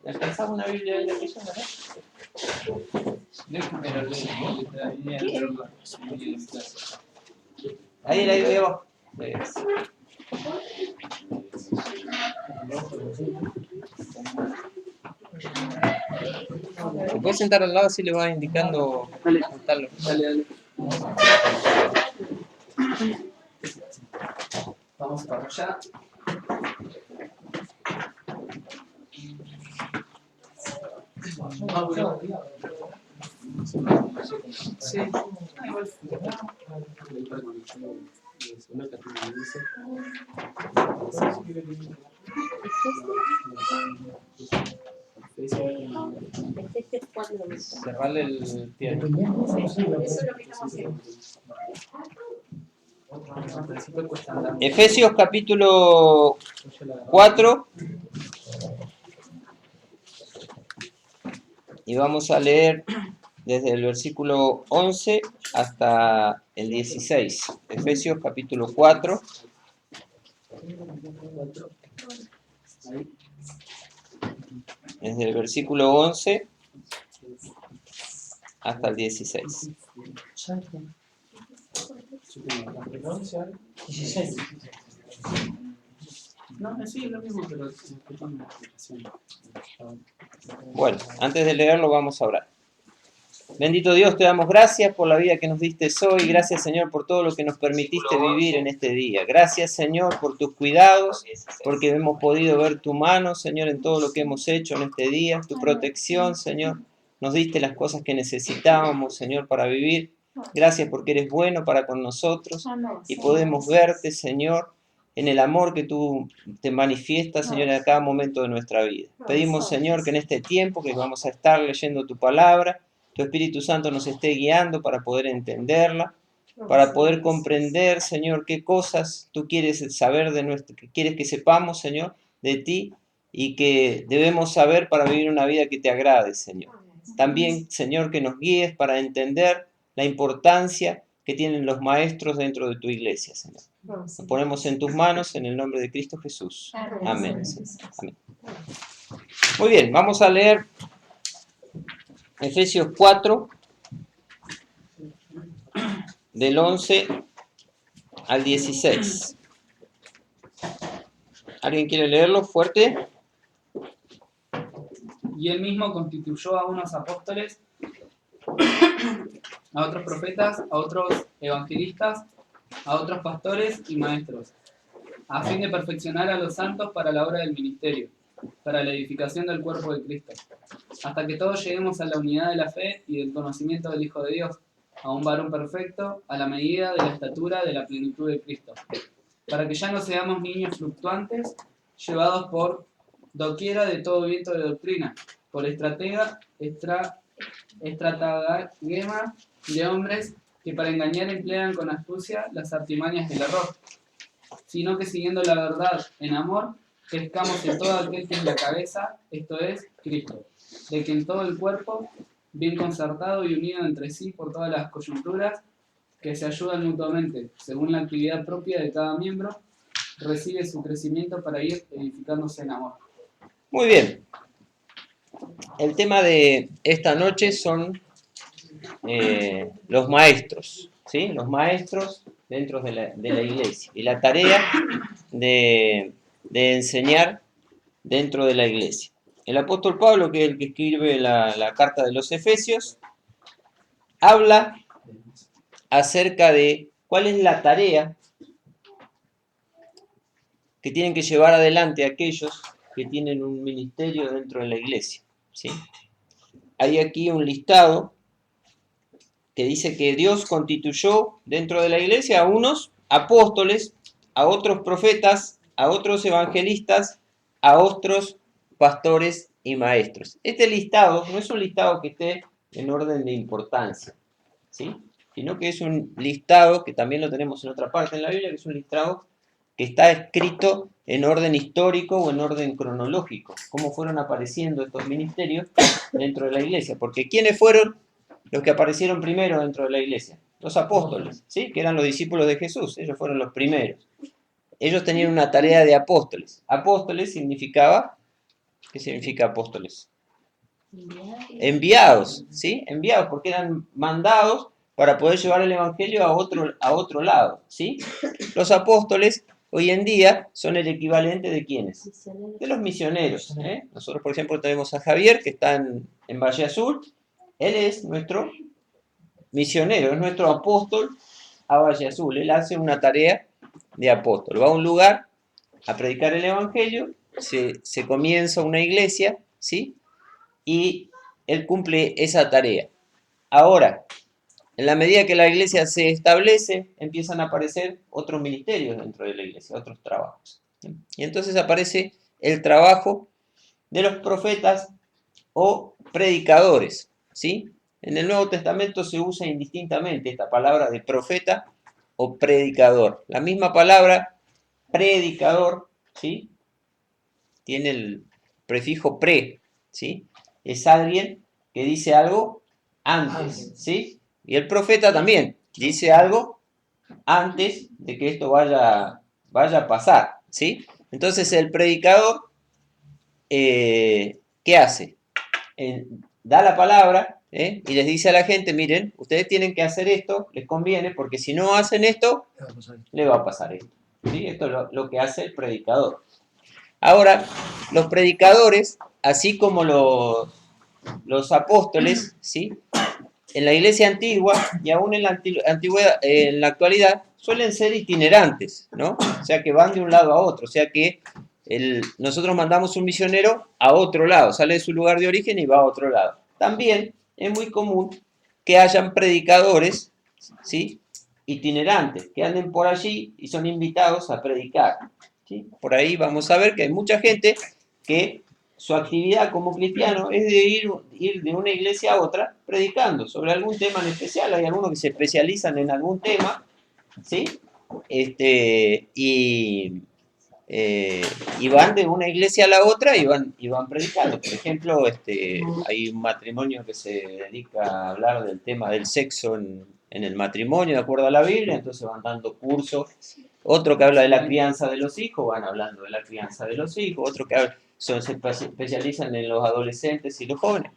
¿Alcanzás una Biblia de la que son, verdad? Ahí abajo. ¿Se puede sentar al lado si le va indicando? Dale. Vamos para allá. Sí. Cerrarle el tiempo. Efesios capítulo 4. Y vamos a leer desde el versículo 11 hasta el 16. Efesios capítulo 4. Desde el versículo 11 hasta el 16. 16. No, sí, es lo mismo, pero Bueno, antes de leerlo vamos a orar. Bendito Dios, te damos gracias por la vida que nos diste hoy. Gracias, Señor, por todo lo que nos permitiste vivir en este día. Gracias, Señor, por tus cuidados, porque hemos podido ver tu mano, Señor, en todo lo que hemos hecho en este día. Tu protección, Señor. Nos diste las cosas que necesitábamos, Señor, para vivir. Gracias porque eres bueno para con nosotros y podemos verte, Señor, en el amor que tú te manifiestas, Señor, en cada momento de nuestra vida. Pedimos, Señor, que en este tiempo que vamos a estar leyendo tu palabra, tu Espíritu Santo nos esté guiando para poder entenderla, para poder comprender, Señor, qué cosas tú quieres saber de nuestro, que quieres que sepamos, Señor, de ti y que debemos saber para vivir una vida que te agrade, Señor. También, Señor, que nos guíes para entender la importancia que tienen los maestros dentro de tu iglesia, Señor. Nos ponemos en tus manos en el nombre de Cristo Jesús. Amén. Amén. Muy bien, vamos a leer Efesios 4, del 11 al 16. ¿Alguien quiere leerlo fuerte? Y él mismo constituyó a unos apóstoles, a otros profetas, a otros evangelistas, a otros pastores y maestros, a fin de perfeccionar a los santos para la obra del ministerio, para la edificación del cuerpo de Cristo, hasta que todos lleguemos a la unidad de la fe y del conocimiento del Hijo de Dios, a un varón perfecto, a la medida de la estatura de la plenitud de Cristo, para que ya no seamos niños fluctuantes, llevados por doquiera de todo viento de doctrina, por estratagema de hombres que para engañar emplean con astucia las artimañas del error, sino que siguiendo la verdad en amor, crezcamos en todo aquel que es la cabeza, esto es, Cristo, de quien todo el cuerpo, bien concertado y unido entre sí por todas las coyunturas, que se ayudan mutuamente, según la actividad propia de cada miembro, recibe su crecimiento para ir edificándose en amor. Muy bien. El tema de esta noche son los maestros, ¿sí? Los maestros dentro de la iglesia y la tarea de enseñar dentro de la iglesia. El apóstol Pablo, que es el que escribe la carta de los Efesios, habla acerca de cuál es la tarea que tienen que llevar adelante aquellos que tienen un ministerio dentro de la iglesia, ¿sí? Hay aquí un listado que dice que Dios constituyó dentro de la iglesia a unos apóstoles, a otros profetas, a otros evangelistas, a otros pastores y maestros. Este listado no es un listado que esté en orden de importancia, ¿sí? Sino que es un listado que también lo tenemos en otra parte en la Biblia, que es un listado que está escrito en orden histórico o en orden cronológico, cómo fueron apareciendo estos ministerios dentro de la iglesia. Porque ¿quiénes fueron los que aparecieron primero dentro de la iglesia? Los apóstoles, ¿sí? Que eran los discípulos de Jesús, ellos fueron los primeros. Ellos tenían una tarea de apóstoles. Apóstoles significaba ¿Qué significa apóstoles? Enviados, ¿sí? Enviados, porque eran mandados para poder llevar el evangelio a otro lado, ¿sí? Los apóstoles hoy en día son el equivalente de ¿quiénes? De los misioneros, ¿eh? Nosotros, por ejemplo, tenemos a Javier, que está en Valle Azul. Él es nuestro misionero, es nuestro apóstol a Valle Azul. Él hace una tarea de apóstol. Va a un lugar a predicar el evangelio, se comienza una iglesia, ¿sí? Y él cumple esa tarea. Ahora, en la medida que la iglesia se establece, empiezan a aparecer otros ministerios dentro de la iglesia, otros trabajos. Y entonces aparece el trabajo de los profetas o predicadores, ¿sí? En el Nuevo Testamento se usa indistintamente esta palabra de profeta o predicador. La misma palabra, predicador, ¿sí? Tiene el prefijo pre, ¿sí? Es alguien que dice algo antes, ¿sí? Y el profeta también dice algo antes de que esto vaya a pasar, ¿sí? Entonces el predicador, ¿qué hace? Da la palabra y les dice a la gente, miren, ustedes tienen que hacer esto, les conviene, porque si no hacen esto, le va a pasar esto. ¿Sí? Esto es lo que hace el predicador. Ahora, los predicadores, así como los apóstoles, ¿sí? En la iglesia antigua y aún en la actualidad, suelen ser itinerantes, ¿no? O sea, que van de un lado a otro, o sea que nosotros mandamos un misionero a otro lado, sale de su lugar de origen y va a otro lado. También es muy común que hayan predicadores, ¿sí? Itinerantes, que anden por allí y son invitados a predicar, ¿sí? Por ahí vamos a ver que hay mucha gente que su actividad como cristiano es de ir de una iglesia a otra predicando sobre algún tema en especial. Hay algunos que se especializan en algún tema, ¿sí? Y van de una iglesia a la otra y van predicando. Por ejemplo, hay un matrimonio que se dedica a hablar del tema del sexo en el matrimonio, de acuerdo a la Biblia, entonces van dando cursos. Otro que habla de la crianza de los hijos, van hablando de la crianza de los hijos. Otro que se especializan en los adolescentes y los jóvenes.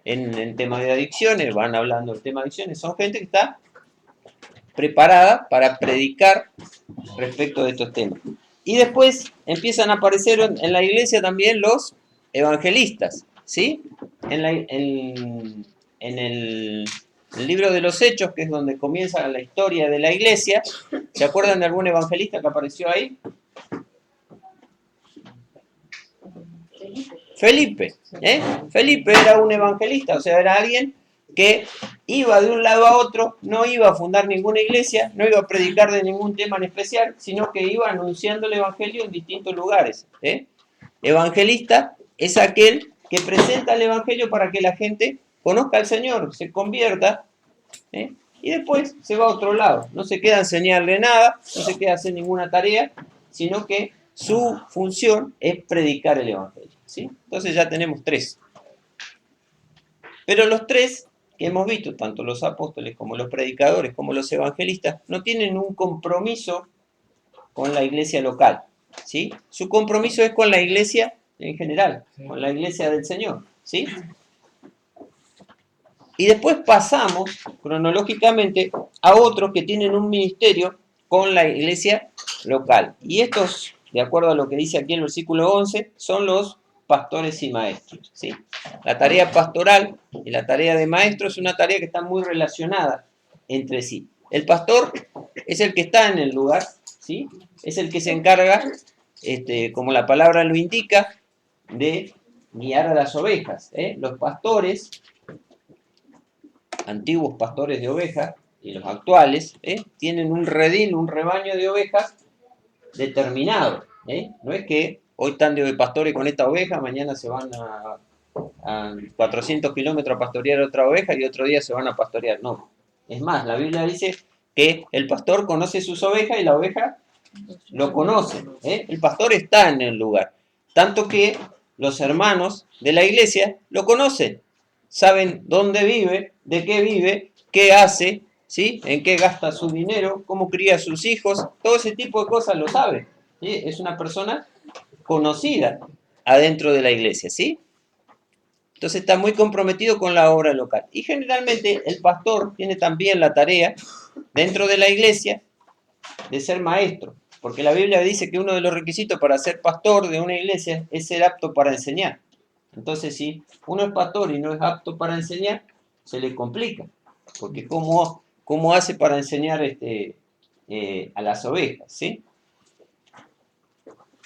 En temas de adicciones, van hablando del tema de adicciones. Son gente que está preparada para predicar respecto de estos temas. Y después empiezan a aparecer en la iglesia también los evangelistas, ¿sí? En el libro de los Hechos, que es donde comienza la historia de la iglesia, ¿se acuerdan de algún evangelista que apareció ahí? Felipe, ¿eh? Felipe era un evangelista, o sea, era alguien que iba de un lado a otro, no iba a fundar ninguna iglesia, no iba a predicar de ningún tema en especial, sino que iba anunciando el evangelio en distintos lugares. Evangelista es aquel que presenta el evangelio para que la gente conozca al Señor, se convierta, y después se va a otro lado. No se queda a enseñarle nada, no se queda a hacer ninguna tarea, sino que su función es predicar el evangelio, ¿sí? Entonces ya tenemos tres. Pero los tres que hemos visto, tanto los apóstoles como los predicadores, como los evangelistas, no tienen un compromiso con la iglesia local, ¿sí? Su compromiso es con la iglesia en general, con la iglesia del Señor, ¿sí? Y después pasamos cronológicamente a otros que tienen un ministerio con la iglesia local. Y estos, de acuerdo a lo que dice aquí en el versículo 11, son los pastores y maestros, ¿sí? La tarea pastoral y la tarea de maestro es una tarea que está muy relacionada entre sí. El pastor es el que está en el lugar, ¿sí? Es el que se encarga, como la palabra lo indica, de guiar a las ovejas. Los pastores, antiguos pastores de ovejas y los actuales, tienen un redil, un rebaño de ovejas determinado. No es que hoy están de pastores con esta oveja, mañana se van a 400 kilómetros a pastorear otra oveja y otro día se van a pastorear. No. Es más, la Biblia dice que el pastor conoce sus ovejas y la oveja lo conoce. El pastor está en el lugar. Tanto que los hermanos de la iglesia lo conocen. Saben dónde vive, de qué hace, ¿sí? En qué gasta su dinero, cómo cría a sus hijos. Todo ese tipo de cosas lo sabe. ¿Sí? Es una persona conocida. adentro de la iglesia, ¿sí? Entonces está muy comprometido con la obra local. Y generalmente el pastor tiene también la tarea dentro de la iglesia de ser maestro, porque la Biblia dice que uno de los requisitos para ser pastor de una iglesia es ser apto para enseñar. Entonces, si uno es pastor y no es apto para enseñar, se le complica, porque ¿cómo hace para enseñar a las ovejas? ¿Sí?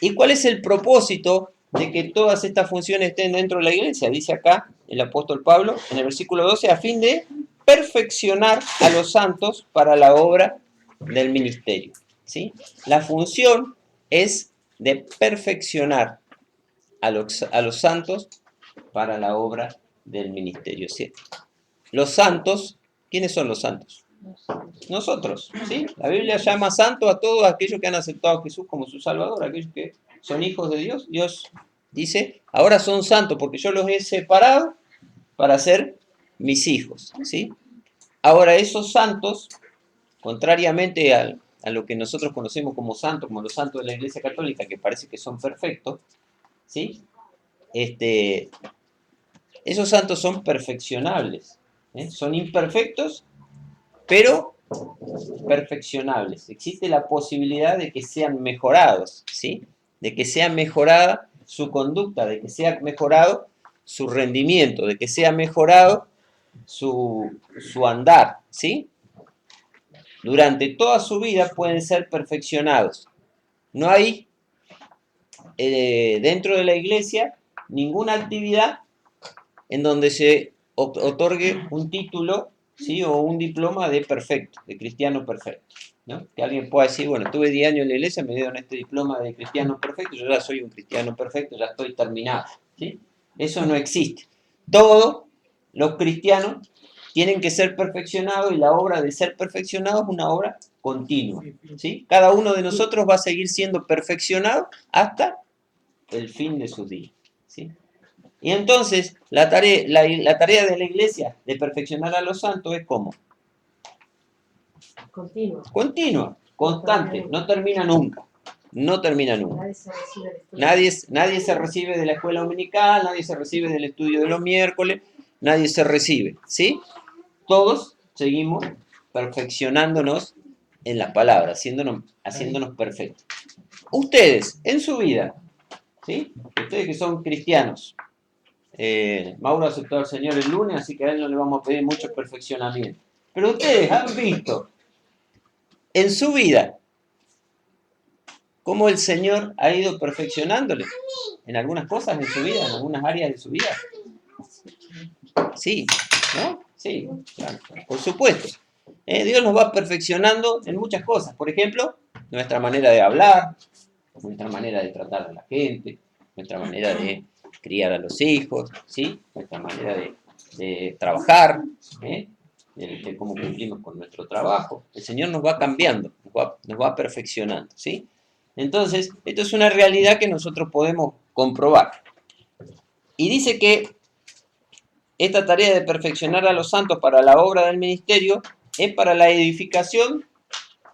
¿Y cuál es el propósito de que todas estas funciones estén dentro de la iglesia? Dice acá el apóstol Pablo en el versículo 12, a fin de perfeccionar a los santos para la obra del ministerio. ¿Sí? La función es de perfeccionar a los santos para la obra del ministerio. ¿Sí? Los santos, ¿quiénes son los santos? Nosotros, ¿sí? La Biblia llama santo a todos aquellos que han aceptado a Jesús como su Salvador, aquellos que son hijos de Dios. Dios dice, ahora son santos porque yo los he separado para ser mis hijos, ¿sí? Ahora, esos santos, contrariamente a lo que nosotros conocemos como santos, como los santos de la Iglesia Católica, que parece que son perfectos, ¿sí? Esos santos son perfeccionables, ¿eh? Son imperfectos, pero perfeccionables. Existe la posibilidad de que sean mejorados, ¿sí? De que sea mejorada su conducta, de que sea mejorado su rendimiento, de que sea mejorado su andar, ¿sí? Durante toda su vida pueden ser perfeccionados. No hay dentro de la iglesia ninguna actividad en donde se otorgue un título, ¿sí? O un diploma de perfecto, de cristiano perfecto, ¿no? Que alguien pueda decir, bueno, tuve 10 años en la iglesia, me dieron este diploma de cristiano perfecto, yo ya soy un cristiano perfecto, ya estoy terminado, ¿sí? Eso no existe. Todos los cristianos tienen que ser perfeccionados y la obra de ser perfeccionado es una obra continua, ¿sí? Cada uno de nosotros va a seguir siendo perfeccionado hasta el fin de sus días, ¿sí? Y entonces, la tarea de la iglesia de perfeccionar a los santos es ¿cómo? Continua, constante, no termina nunca. No termina nunca. Nadie se recibe de la escuela dominical, nadie se recibe del estudio de los miércoles, nadie se recibe, ¿sí? Todos seguimos perfeccionándonos en la palabra, haciéndonos perfectos. Ustedes, en su vida, ¿sí? Ustedes que son cristianos, Mauro aceptó al Señor el lunes, así que a él no le vamos a pedir mucho perfeccionamiento. Pero ustedes han visto en su vida cómo el Señor ha ido perfeccionándole en algunas cosas en su vida, en algunas áreas de su vida. Sí, ¿no? Sí, claro, por supuesto. Dios nos va perfeccionando en muchas cosas. Por ejemplo, nuestra manera de hablar, nuestra manera de tratar a la gente, nuestra manera de criar a los hijos, ¿sí? Nuestra manera de trabajar, de cómo cumplimos con nuestro trabajo. El Señor nos va cambiando, nos va perfeccionando, ¿sí? Entonces, esto es una realidad que nosotros podemos comprobar. Y dice que esta tarea de perfeccionar a los santos para la obra del ministerio es para la edificación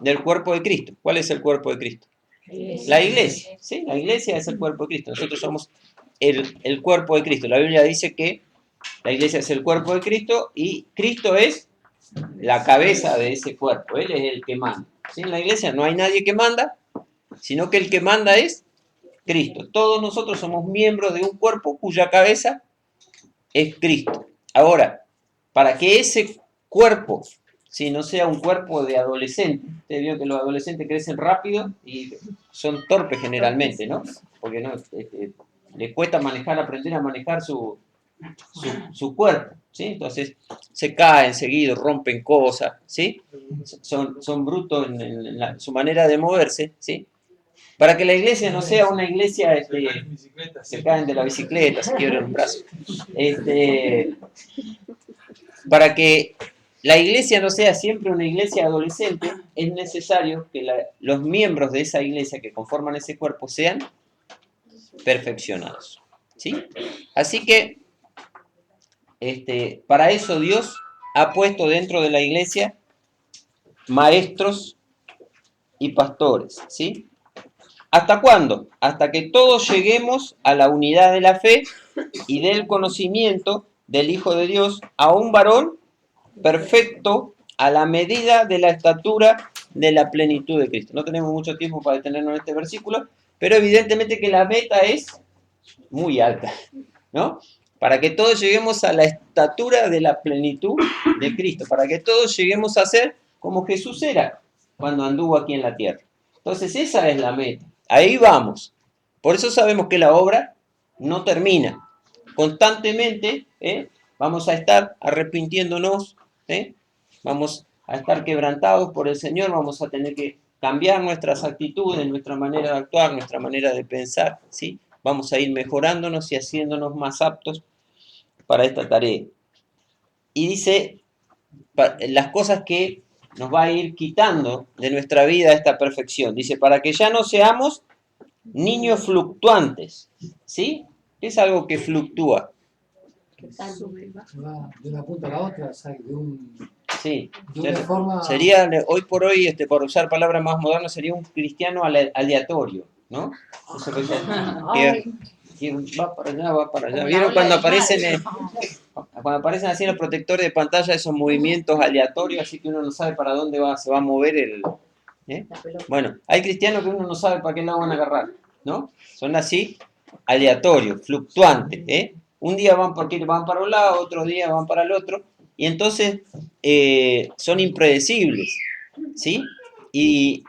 del cuerpo de Cristo. ¿Cuál es el cuerpo de Cristo? La iglesia, ¿sí? La iglesia es el cuerpo de Cristo. Nosotros somos el cuerpo de Cristo. La Biblia dice que la iglesia es el cuerpo de Cristo y Cristo es la cabeza de ese cuerpo. Él es el que manda. ¿Sí? En la iglesia no hay nadie que manda, sino que el que manda es Cristo. Todos nosotros somos miembros de un cuerpo cuya cabeza es Cristo. Ahora, para que ese cuerpo, si no sea un cuerpo de adolescente, usted vio que los adolescentes crecen rápido y son torpes generalmente, ¿no? Porque no, les cuesta aprender a manejar su cuerpo, ¿sí? Entonces se caen seguido, rompen cosas, ¿sí? Son brutos en su manera de moverse, ¿sí? Para que la iglesia no sea una iglesia, se caen de la bicicleta, se quiebran un brazo. Para que la iglesia no sea siempre una iglesia adolescente, es necesario que los miembros de esa iglesia que conforman ese cuerpo sean perfeccionados, ¿sí? Así que, para eso Dios ha puesto dentro de la iglesia maestros y pastores, ¿sí? ¿Hasta cuándo? Hasta que todos lleguemos a la unidad de la fe y del conocimiento del Hijo de Dios, a un varón perfecto a la medida de la estatura de la plenitud de Cristo. No tenemos mucho tiempo para detenernos en este versículo, pero evidentemente que la meta es muy alta, ¿no? Para que todos lleguemos a la estatura de la plenitud de Cristo, para que todos lleguemos a ser como Jesús era cuando anduvo aquí en la tierra. Entonces esa es la meta, ahí vamos. Por eso sabemos que la obra no termina. Constantemente vamos a estar arrepintiéndonos, vamos a estar quebrantados por el Señor, vamos a tener que cambiar nuestras actitudes, nuestra manera de actuar, nuestra manera de pensar, ¿sí? Vamos a ir mejorándonos y haciéndonos más aptos para esta tarea. Y dice las cosas que nos va a ir quitando de nuestra vida esta perfección. Dice, para que ya no seamos niños fluctuantes, ¿sí? Es algo que fluctúa. Va de una punta a la otra, o sea, Sí, de una forma... sería, hoy por hoy, por usar palabras más modernas, sería un cristiano aleatorio, ¿no? Eso que va para allá. ¿Vieron cuando aparecen así en los protectores de pantalla esos movimientos aleatorios, así que uno no sabe para dónde se va a mover el... Bueno, hay cristianos que uno no sabe para qué lado van a agarrar, ¿no? Son así, aleatorios, fluctuantes, Un día van para un lado, otro día van para el otro, y entonces son impredecibles, ¿sí? Y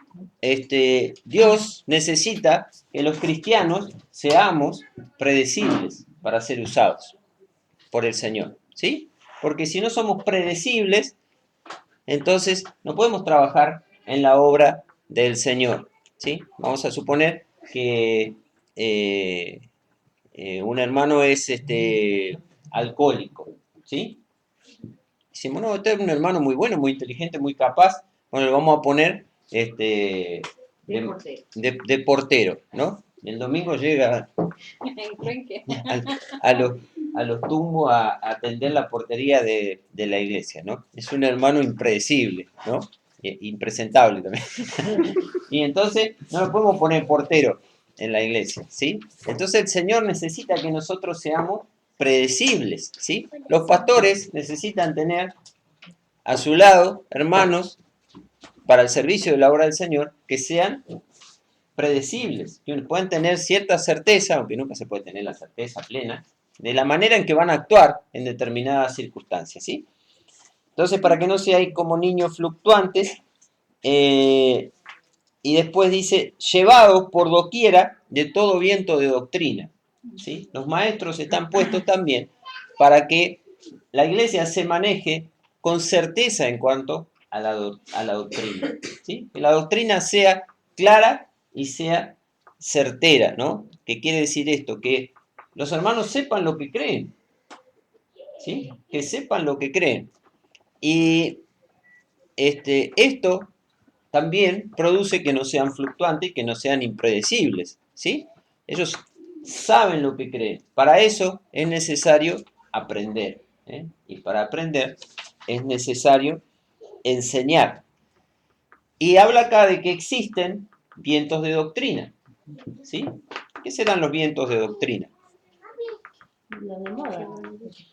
Dios necesita que los cristianos seamos predecibles para ser usados por el Señor, ¿sí? Porque si no somos predecibles, entonces no podemos trabajar en la obra del Señor, ¿sí? Vamos a suponer que un hermano es alcohólico, ¿sí? Decimos, no, este es un hermano muy bueno, muy inteligente, muy capaz. Bueno, le vamos a poner de portero, ¿no? El domingo llega a los tumbos a atender la portería de la iglesia, ¿no? Es un hermano impredecible, ¿no? Impresentable también. Y entonces no lo podemos poner portero en la iglesia, ¿sí? Entonces el Señor necesita que nosotros seamos predecibles, ¿sí? Los pastores necesitan tener a su lado hermanos para el servicio de la obra del Señor que sean predecibles, que puedan tener cierta certeza, aunque nunca se puede tener la certeza plena, de la manera en que van a actuar en determinadas circunstancias, ¿sí? Entonces, para que no seáis como niños fluctuantes, y después dice, llevados por doquiera de todo viento de doctrina, ¿sí? Los maestros están puestos también para que la iglesia se maneje con certeza en cuanto a la doctrina, ¿sí? Que la doctrina sea clara y sea certera, ¿no? ¿Qué quiere decir esto? Que los hermanos sepan lo que creen, ¿sí? Que sepan lo que creen. Y esto también produce que no sean fluctuantes y que no sean impredecibles, ¿sí? Ellos saben lo que creen. Para eso es necesario aprender, y para aprender es necesario enseñar. Y habla acá de que existen vientos de doctrina, ¿sí? ¿Qué serán los vientos de doctrina? Lo de moda.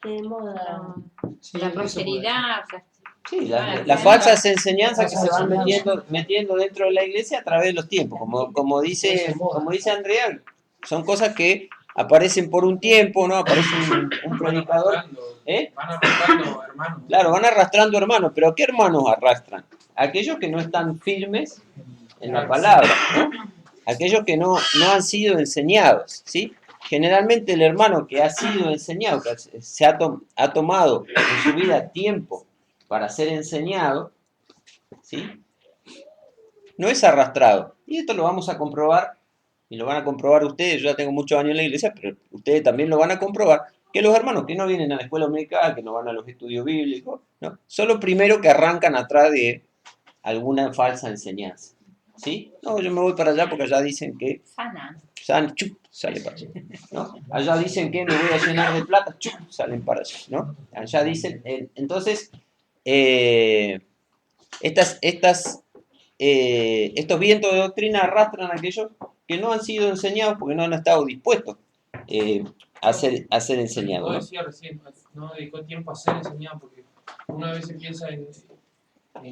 De moda. Sí, La eso puede. prosperidad. Sí, las falsas enseñanzas que se van metiendo dentro de la iglesia a través de los tiempos. Como dice Andrea, son cosas que aparecen por un tiempo, ¿no? Aparece un predicador. Van arrastrando hermanos. Claro, van arrastrando hermanos, pero ¿qué hermanos arrastran? Aquellos que no están firmes en la palabra, ¿no? Aquellos que no han sido enseñados, ¿sí? Generalmente el hermano que ha sido enseñado, que ha tomado en su vida tiempo para ser enseñado, ¿sí? No es arrastrado. Y esto lo vamos a comprobar, y lo van a comprobar ustedes. Yo ya tengo muchos años en la iglesia, pero ustedes también lo van a comprobar, que los hermanos que no vienen a la escuela dominical, que no van a los estudios bíblicos, ¿no? Son los primeros que arrancan atrás de alguna falsa enseñanza, ¿sí? No, yo me voy para allá porque allá dicen que... sale para allá, ¿no? Allá dicen que me voy a llenar de plata, salen para allá, ¿no? Allá dicen... entonces... estos vientos de doctrina arrastran a aquellos que no han sido enseñados porque no han estado dispuestos a ser enseñados, Vos ¿no? decías recién, no dedicó tiempo a ser enseñado porque una vez se piensa en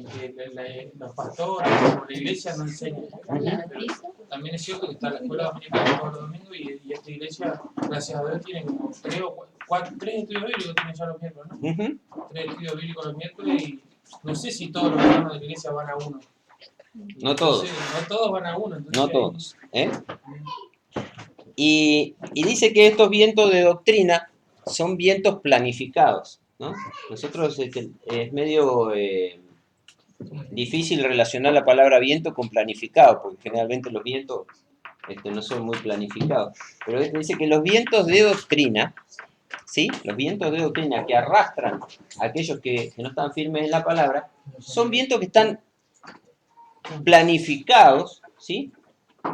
que los pastores o la iglesia no enseñan. Pero también es cierto que está la escuela dominical todos los domingos y esta iglesia, gracias a Dios, tiene como 3 estudios bíblicos tienen ya los miércoles, ¿no? Ujú. 3 estudios bíblicos los miércoles y no sé si todos los hermanos de la iglesia van a uno. Y No todos. entonces, no todos van a uno. Entonces, No todos, ¿eh? Y dice que estos vientos de doctrina son vientos planificados, ¿no? Nosotros es medio difícil relacionar la palabra viento con planificado, porque generalmente los vientos no son muy planificados. Pero dice que los vientos de doctrina, ¿sí? Los vientos de doctrina que arrastran a aquellos que no están firmes en la palabra, son vientos que están planificados, ¿sí?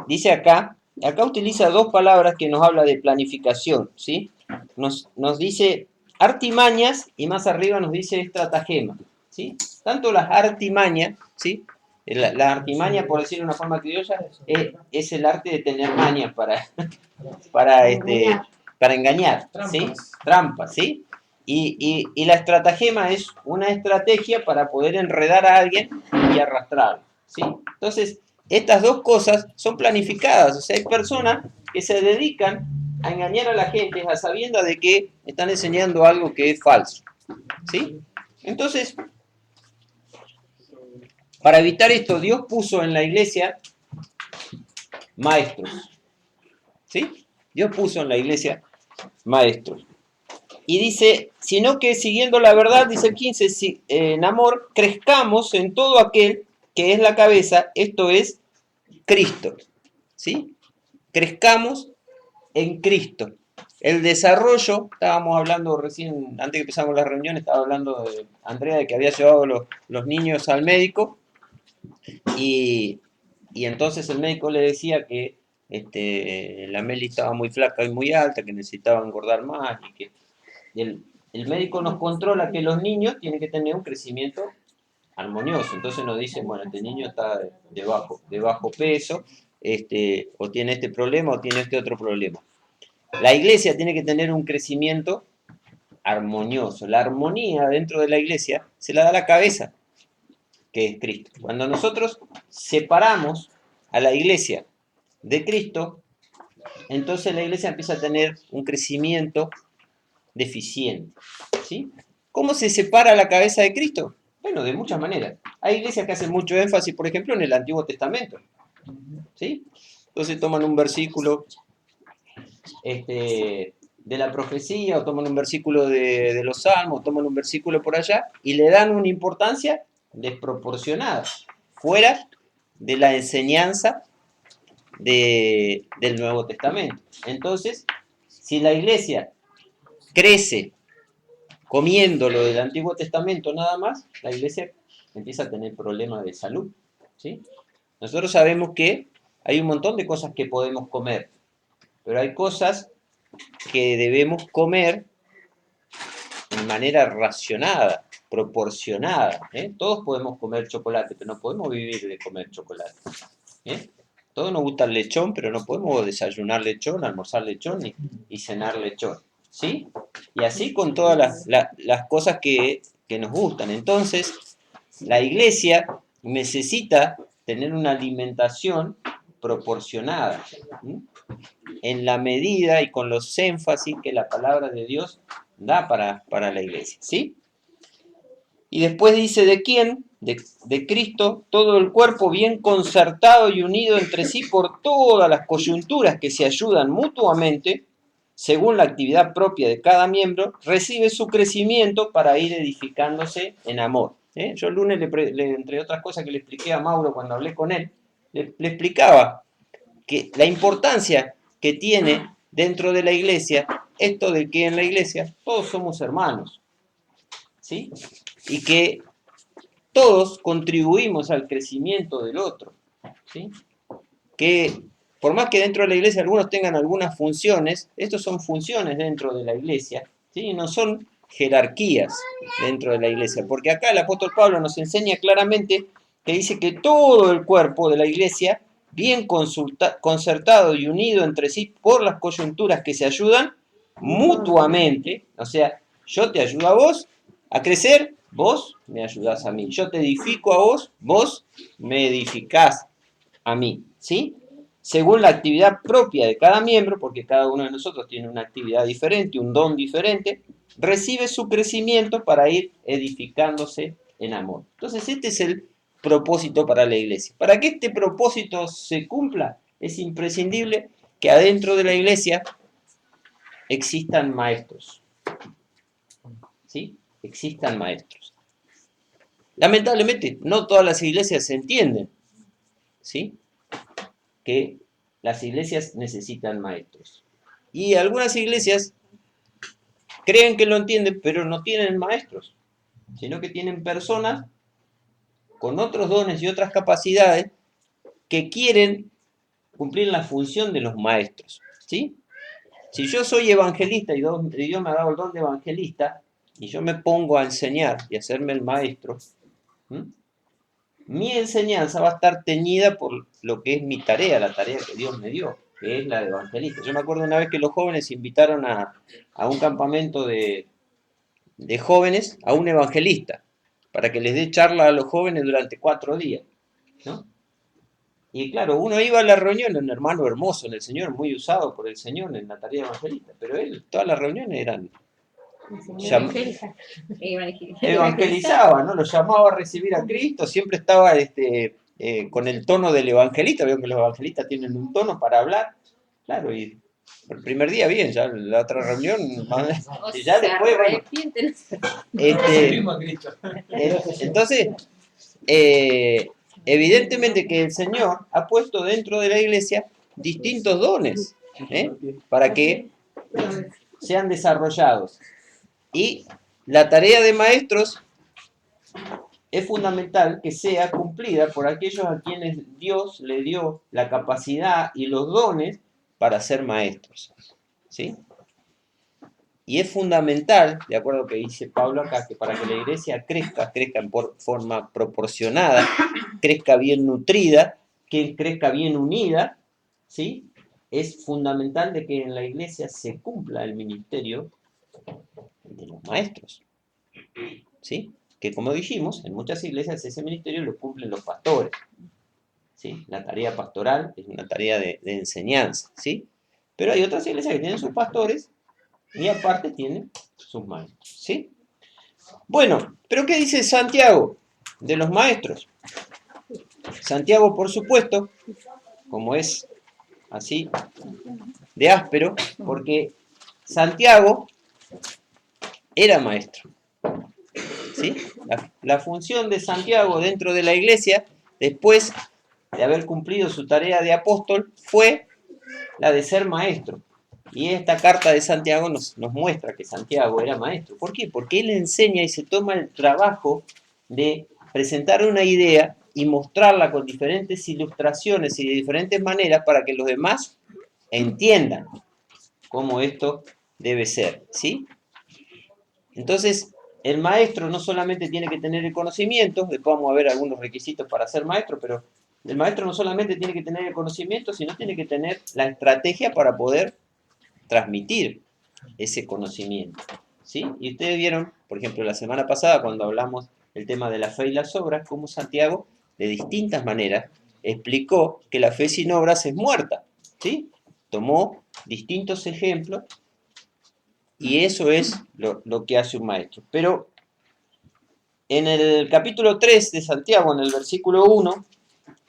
Dice acá utiliza dos palabras que nos habla de planificación, ¿sí? Nos dice artimañas y más arriba nos dice estratagema, ¿sí? Tanto las artimañas, ¿sí? La artimaña, por decirlo de una forma criolla, es el arte de tener mañas para engañar, ¿sí? Trampas, ¿sí? Y la estratagema es una estrategia para poder enredar a alguien y arrastrarlo, ¿sí? Entonces, estas dos cosas son planificadas, o sea, hay personas que se dedican a engañar a la gente a sabiendas de que están enseñando algo que es falso, ¿sí? Entonces, para evitar esto, Dios puso en la iglesia maestros, ¿sí? Dios puso en la iglesia maestros. Y dice, sino que siguiendo la verdad, dice el 15, en amor, crezcamos en todo aquel que es la cabeza, esto es Cristo, ¿sí? Crezcamos en Cristo. El desarrollo, estábamos hablando recién, antes que empezamos la reunión, estaba hablando de Andrea, de que había llevado los niños al médico, y entonces el médico le decía que la Meli estaba muy flaca y muy alta, que necesitaba engordar más, y que el médico nos controla que los niños tienen que tener un crecimiento armonioso. Entonces nos dicen, bueno, este niño está de bajo peso, o tiene este problema o tiene este otro problema. La iglesia tiene que tener un crecimiento armonioso. La armonía dentro de la iglesia se la da la cabeza, que es Cristo. Cuando nosotros separamos a la iglesia de Cristo, entonces la iglesia empieza a tener un crecimiento deficiente, ¿sí? ¿Cómo se separa la cabeza de Cristo? Bueno, de muchas maneras. Hay iglesias que hacen mucho énfasis, por ejemplo, en el Antiguo Testamento, ¿sí? Entonces toman un versículo de la profecía, o toman un versículo de los Salmos, toman un versículo por allá, y le dan una importancia desproporcionada, fuera de la enseñanza del Nuevo Testamento. Entonces, si la iglesia crece comiendo lo del Antiguo Testamento nada más, la iglesia empieza a tener problemas de salud, ¿sí? Nosotros sabemos que hay un montón de cosas que podemos comer, pero hay cosas que debemos comer de manera racionada, proporcionada, ¿eh? Todos podemos comer chocolate, pero no podemos vivir de comer chocolate, ¿eh? Todos nos gusta el lechón, pero no podemos desayunar lechón, almorzar lechón y cenar lechón, ¿sí? Y así con todas las cosas que nos gustan. Entonces, la iglesia necesita tener una alimentación proporcionada, ¿sí? En la medida y con los énfasis que la palabra de Dios da para la iglesia, ¿sí? Y después dice, ¿de quién? De Cristo, todo el cuerpo bien concertado y unido entre sí por todas las coyunturas que se ayudan mutuamente, según la actividad propia de cada miembro, recibe su crecimiento para ir edificándose en amor. Yo el lunes, entre otras cosas que le expliqué a Mauro cuando hablé con él, le explicaba que la importancia que tiene dentro de la iglesia, esto de que en la iglesia todos somos hermanos, ¿sí? Y que todos contribuimos al crecimiento del otro, ¿sí? Que por más que dentro de la iglesia algunos tengan algunas funciones, estos son funciones dentro de la iglesia, ¿sí? No son jerarquías dentro de la iglesia, porque acá el apóstol Pablo nos enseña claramente que dice que todo el cuerpo de la iglesia bien concertado y unido entre sí por las coyunturas que se ayudan mutuamente. O sea, yo te ayudo a vos a crecer, vos me ayudás a mí. Yo te edifico a vos, vos me edificás a mí, ¿sí? Según la actividad propia de cada miembro, porque cada uno de nosotros tiene una actividad diferente, un don diferente, recibe su crecimiento para ir edificándose en amor. Entonces, este es el propósito para la iglesia. Para que este propósito se cumpla, es imprescindible que adentro de la iglesia existan maestros. ¿Sí? Existan maestros. Lamentablemente, no todas las iglesias se entienden, ¿sí? Que las iglesias necesitan maestros. Y algunas iglesias creen que lo entienden, pero no tienen maestros, sino que tienen personas con otros dones y otras capacidades que quieren cumplir la función de los maestros, ¿sí? Si yo soy evangelista y Dios me ha dado el don de evangelista, y yo me pongo a enseñar y a hacerme el maestro, ¿sí? Mi enseñanza va a estar teñida por lo que es mi tarea, la tarea que Dios me dio, que es la de evangelista. Yo me acuerdo una vez que los jóvenes invitaron a un campamento de jóvenes a un evangelista, para que les dé charla a los jóvenes durante 4 días, ¿no? Y claro, uno iba a la reunión, un hermano hermoso en el Señor, muy usado por el Señor en la tarea evangelista, pero él, todas las reuniones eran evangelizaba, ¿no? Lo llamaba a recibir a Cristo, siempre estaba con el tono del evangelista. Veo que los evangelistas tienen un tono para hablar, claro, y el primer día bien, ya la otra reunión, y ya después, bueno, entonces, evidentemente que el Señor ha puesto dentro de la iglesia distintos dones, para que sean desarrollados. Y la tarea de maestros es fundamental que sea cumplida por aquellos a quienes Dios le dio la capacidad y los dones para ser maestros, ¿sí? Y es fundamental, de acuerdo a lo que dice Pablo acá, que para que la iglesia crezca en forma proporcionada, crezca bien nutrida, que crezca bien unida, ¿sí? Es fundamental de que en la iglesia se cumpla el ministerio de los maestros, ¿sí? Que como dijimos, en muchas iglesias ese ministerio lo cumplen los pastores, ¿sí? La tarea pastoral es una tarea de enseñanza, ¿sí? Pero hay otras iglesias que tienen sus pastores y aparte tienen sus maestros, ¿sí? Bueno, pero ¿qué dice Santiago de los maestros? Santiago, por supuesto, como es así de áspero, porque Santiago era maestro, ¿sí? La función de Santiago dentro de la iglesia, después de haber cumplido su tarea de apóstol, fue la de ser maestro. Y esta carta de Santiago nos muestra que Santiago era maestro. ¿Por qué? Porque él enseña y se toma el trabajo de presentar una idea y mostrarla con diferentes ilustraciones y de diferentes maneras para que los demás entiendan cómo esto debe ser, ¿sí? Entonces, el maestro no solamente tiene que tener el conocimiento, después vamos a ver algunos requisitos para ser maestro, pero el maestro no solamente tiene que tener el conocimiento, sino tiene que tener la estrategia para poder transmitir ese conocimiento, ¿sí? Y ustedes vieron, por ejemplo, la semana pasada cuando hablamos del tema de la fe y las obras, cómo Santiago, de distintas maneras, explicó que la fe sin obras es muerta, ¿sí? Tomó distintos ejemplos y eso es lo que hace un maestro. Pero en el capítulo 3 de Santiago, en el versículo 1,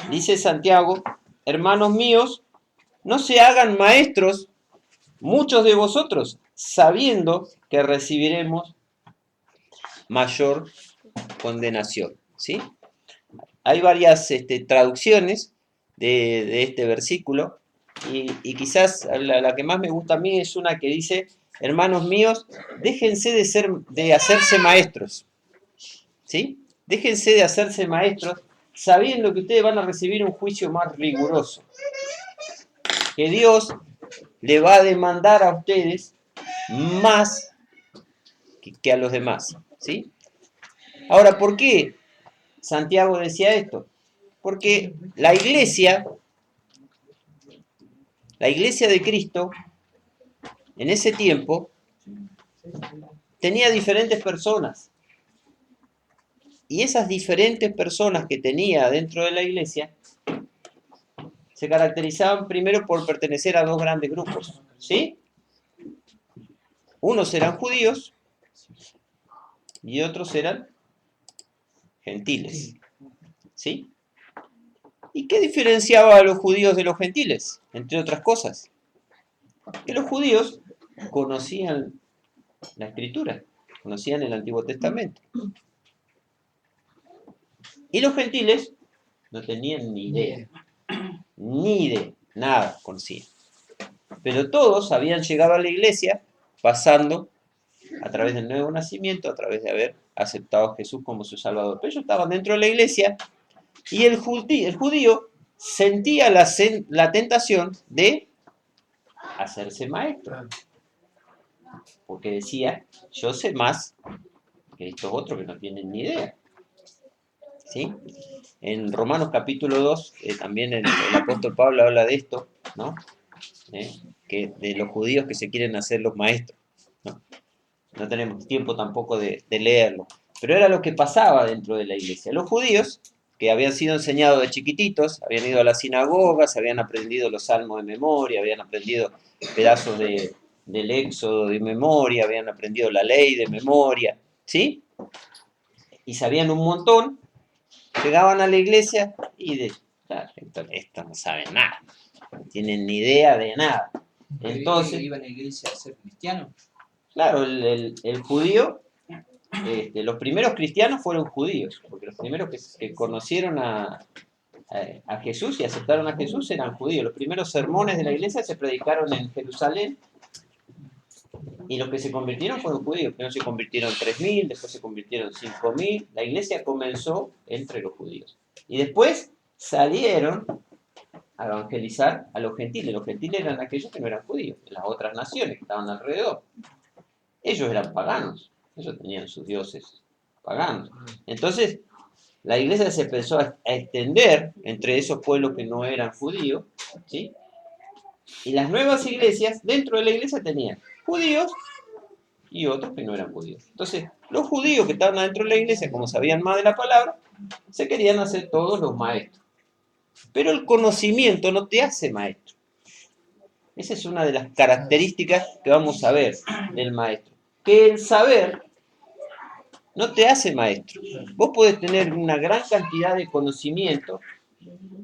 dice Santiago: hermanos míos, no se hagan maestros muchos de vosotros, sabiendo que recibiremos mayor condenación, ¿sí? Hay varias traducciones de este versículo y quizás la que más me gusta a mí es una que dice: hermanos míos, déjense de hacerse maestros, ¿sí? Déjense de hacerse maestros sabiendo que ustedes van a recibir un juicio más riguroso, que Dios le va a demandar a ustedes más que a los demás, ¿sí? Ahora, ¿por qué Santiago decía esto? Porque la iglesia La iglesia de Cristo, en ese tiempo, tenía diferentes personas. Y esas diferentes personas que tenía dentro de la iglesia se caracterizaban primero por pertenecer a dos grandes grupos, ¿sí? Unos eran judíos y otros eran gentiles, ¿sí? ¿Y qué diferenciaba a los judíos de los gentiles? Entre otras cosas, que los judíos conocían la Escritura, conocían el Antiguo Testamento. Y los gentiles no tenían ni idea, nada conocían. Pero todos habían llegado a la iglesia pasando a través del nuevo nacimiento, a través de haber aceptado a Jesús como su Salvador. Pero ellos estaban dentro de la iglesia y el judío sentía la tentación de hacerse maestro. Porque decía, yo sé más que estos otros que no tienen ni idea. ¿Sí? En Romanos capítulo 2, también el apóstol Pablo habla de esto, ¿no? Que de los judíos que se quieren hacer los maestros, ¿no? No tenemos tiempo tampoco de leerlo, pero era lo que pasaba dentro de la iglesia. Los judíos, que habían sido enseñados de chiquititos, habían ido a las sinagogas, habían aprendido los salmos de memoria, habían aprendido pedazos del Éxodo de memoria, habían aprendido la ley de memoria, ¿sí? Y sabían un montón, llegaban a la iglesia y claro, estos no saben nada, no tienen ni idea de nada. Entonces, ¿iba a la iglesia a ser cristiano? Claro, el judío, los primeros cristianos fueron judíos, porque los primeros que conocieron a Jesús y aceptaron a Jesús eran judíos. Los primeros sermones de la iglesia se predicaron en Jerusalén y los que se convirtieron fueron judíos. Primero se convirtieron 3.000, después se convirtieron 5.000. La iglesia comenzó entre los judíos. Y después salieron a evangelizar a los gentiles. Los gentiles eran aquellos que no eran judíos, de las otras naciones que estaban alrededor. Ellos eran paganos, ellos tenían sus dioses paganos. Entonces, la iglesia se empezó a extender entre esos pueblos que no eran judíos, ¿sí? Y las nuevas iglesias, dentro de la iglesia tenían judíos y otros que no eran judíos. Entonces, los judíos que estaban adentro de la iglesia, como sabían más de la palabra, se querían hacer todos los maestros. Pero el conocimiento no te hace maestro. Esa es una de las características que vamos a ver del maestro. Que el saber no te hace maestro. Vos podés tener una gran cantidad de conocimiento,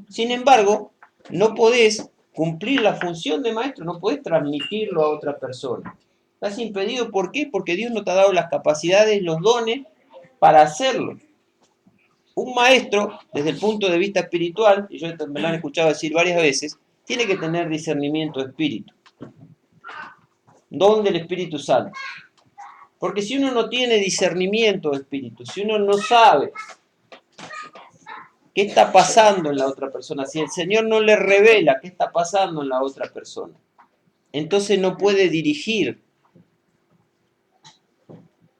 sin embargo, no podés cumplir la función de maestro, no podés transmitirlo a otra persona. Estás impedido, ¿por qué? Porque Dios no te ha dado las capacidades, los dones para hacerlo. Un maestro, desde el punto de vista espiritual, y yo me lo han escuchado decir varias veces, tiene que tener discernimiento de espíritu. Don del Espíritu Santo. Porque si uno no tiene discernimiento de espíritu, si uno no sabe qué está pasando en la otra persona, si el Señor no le revela qué está pasando en la otra persona, entonces no puede dirigir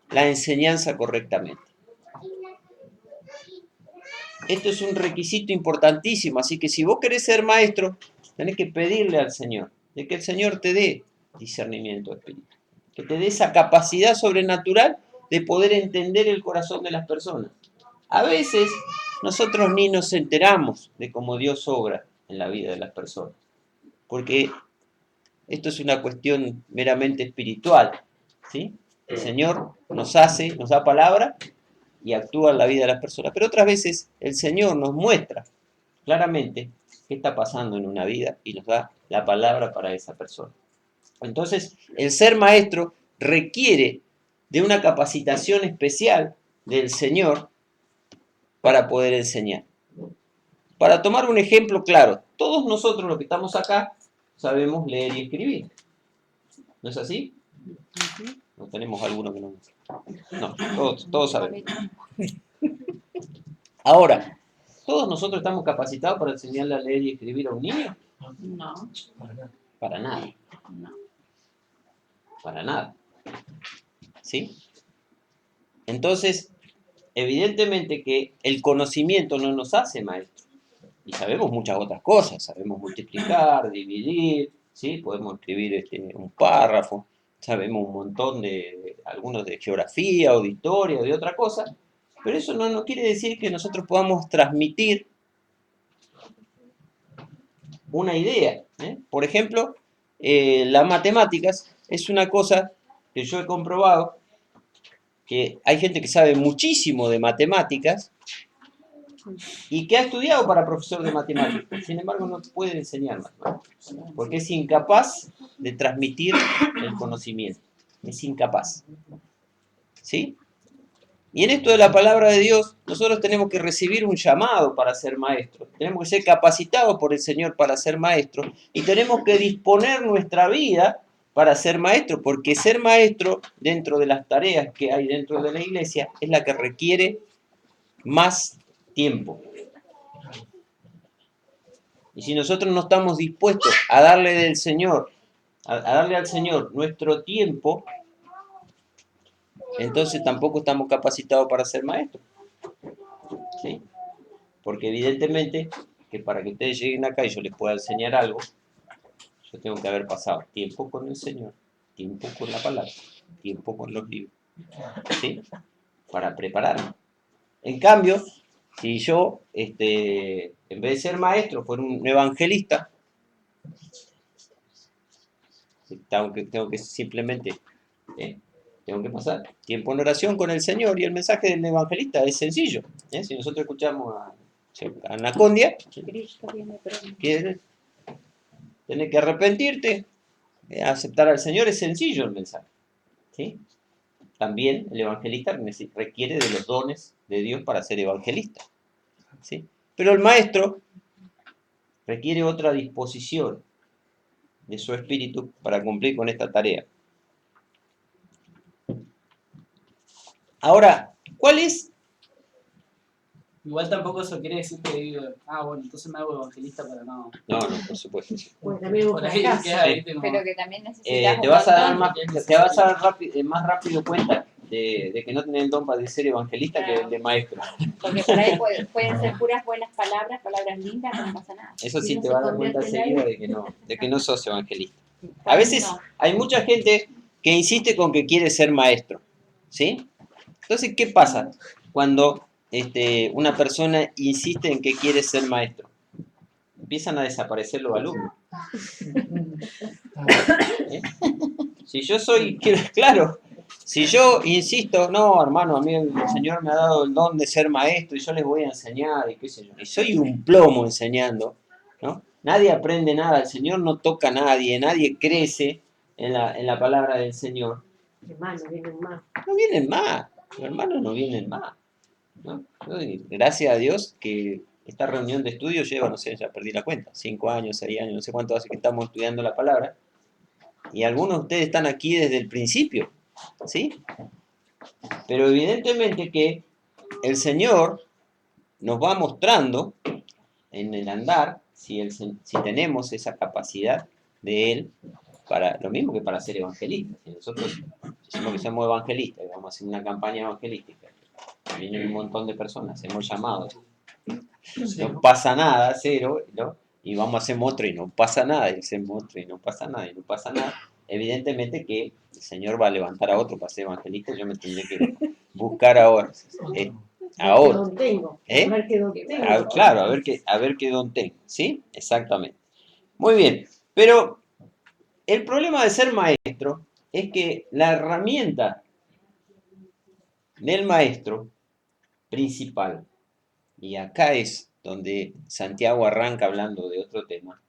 la enseñanza correctamente. Esto es un requisito importantísimo, así que si vos querés ser maestro, tenés que pedirle al Señor, de que el Señor te dé discernimiento de espíritu, que te dé esa capacidad sobrenatural de poder entender el corazón de las personas. A veces nosotros ni nos enteramos de cómo Dios obra en la vida de las personas, porque esto es una cuestión meramente espiritual, ¿sí? El Señor nos da palabra y actúa en la vida de las personas, pero otras veces el Señor nos muestra claramente qué está pasando en una vida y nos da la palabra para esa persona. Entonces, el ser maestro requiere de una capacitación especial del Señor para poder enseñar. Para tomar un ejemplo claro, todos nosotros los que estamos acá sabemos leer y escribir. ¿No es así? ¿No tenemos alguno que no? No, todos sabemos. Ahora, ¿todos nosotros estamos capacitados para enseñarle a leer y escribir a un niño? No, Para nada. no. Para nada. ¿Sí? Entonces, evidentemente que el conocimiento no nos hace maestros. Y sabemos muchas otras cosas. Sabemos multiplicar, dividir, ¿sí? Podemos escribir un párrafo, sabemos un montón algunos de geografía o de historia o de otra cosa, pero eso no quiere decir que nosotros podamos transmitir una idea. Por ejemplo, las matemáticas es una cosa que yo he comprobado, que hay gente que sabe muchísimo de matemáticas y que ha estudiado para profesor de matemáticas, sin embargo no puede enseñar matemáticas, porque es incapaz de transmitir el conocimiento, es incapaz. ¿Sí? Y en esto de la palabra de Dios, nosotros tenemos que recibir un llamado para ser maestros, tenemos que ser capacitados por el Señor para ser maestros, y tenemos que disponer nuestra vida para ser maestros, porque ser maestro dentro de las tareas que hay dentro de la iglesia es la que requiere más tiempo. Y si nosotros no estamos dispuestos a darle del Señor, a darle al Señor nuestro tiempo, entonces tampoco estamos capacitados para ser maestros. ¿Sí? Porque evidentemente que para que ustedes lleguen acá y yo les pueda enseñar algo, yo tengo que haber pasado tiempo con el Señor, tiempo con la palabra, tiempo con los libros, ¿sí? Para prepararme. En cambio, si yo, en vez de ser maestro, fuera un evangelista, tengo que simplemente, tengo que pasar tiempo en oración con el Señor, y el mensaje del evangelista es sencillo. Si nosotros escuchamos a Anacondia, Cristo viene pronto. que tenés que arrepentirte, aceptar al Señor, es sencillo el mensaje. ¿Sí? También el evangelista requiere de los dones de Dios para ser evangelista. ¿Sí? Pero el maestro requiere otra disposición de su espíritu para cumplir con esta tarea. Ahora, ¿cuál es? Igual tampoco eso quiere decir que digo, bueno, entonces me hago evangelista para no. No, por supuesto. Pues también un Por ahí fracaso. queda, ¿viste? Como- Pero que también necesitas Te un vas a dar montón. más rápido cuenta de que no tenés el don para ser evangelista que el de maestro. Porque por ahí pueden ser puras buenas palabras lindas, pero no pasa nada. Eso sí Y no te se vas a dar cuenta convierte en enseguida algo. de que no sos evangelista. A veces No. hay mucha gente que insiste con que quiere ser maestro, ¿sí? Entonces, ¿qué pasa cuando una persona insiste en que quiere ser maestro? Empiezan a desaparecer los alumnos. ¿Eh? Si yo claro, si yo insisto, no, hermano, a mí el Señor me ha dado el don de ser maestro y yo les voy a enseñar y qué sé yo, y soy un plomo enseñando, ¿no? Nadie aprende nada, el Señor no toca a nadie, nadie crece en la palabra del Señor. Hermano, vienen más. No vienen más, los hermanos no vienen más, ¿no? Gracias a Dios que esta reunión de estudio lleva, no sé, ya perdí la cuenta, 5 años, 6 años, no sé cuánto hace que estamos estudiando la palabra, y algunos de ustedes están aquí desde el principio, ¿sí? Pero evidentemente que el Señor nos va mostrando en el andar si tenemos esa capacidad de Él, para lo mismo que para ser evangelistas. Si nosotros decimos que somos evangelistas y vamos a hacer una campaña evangelística, vienen un montón de personas, hemos llamado, no pasa nada, cero, ¿no? Y vamos a hacer otro y no pasa nada, y hacemos otro y no pasa nada, y no pasa nada. Evidentemente que el Señor va a levantar a otro para ser evangelista, yo me tendré que buscar ahora. Ahora. Don tengo. ¿Eh? A ver qué don tengo. Claro, a ver qué don tengo, ¿sí? Exactamente. Muy bien, pero el problema de ser maestro es que la herramienta del maestro principal, y acá es donde Santiago arranca hablando de otro tema,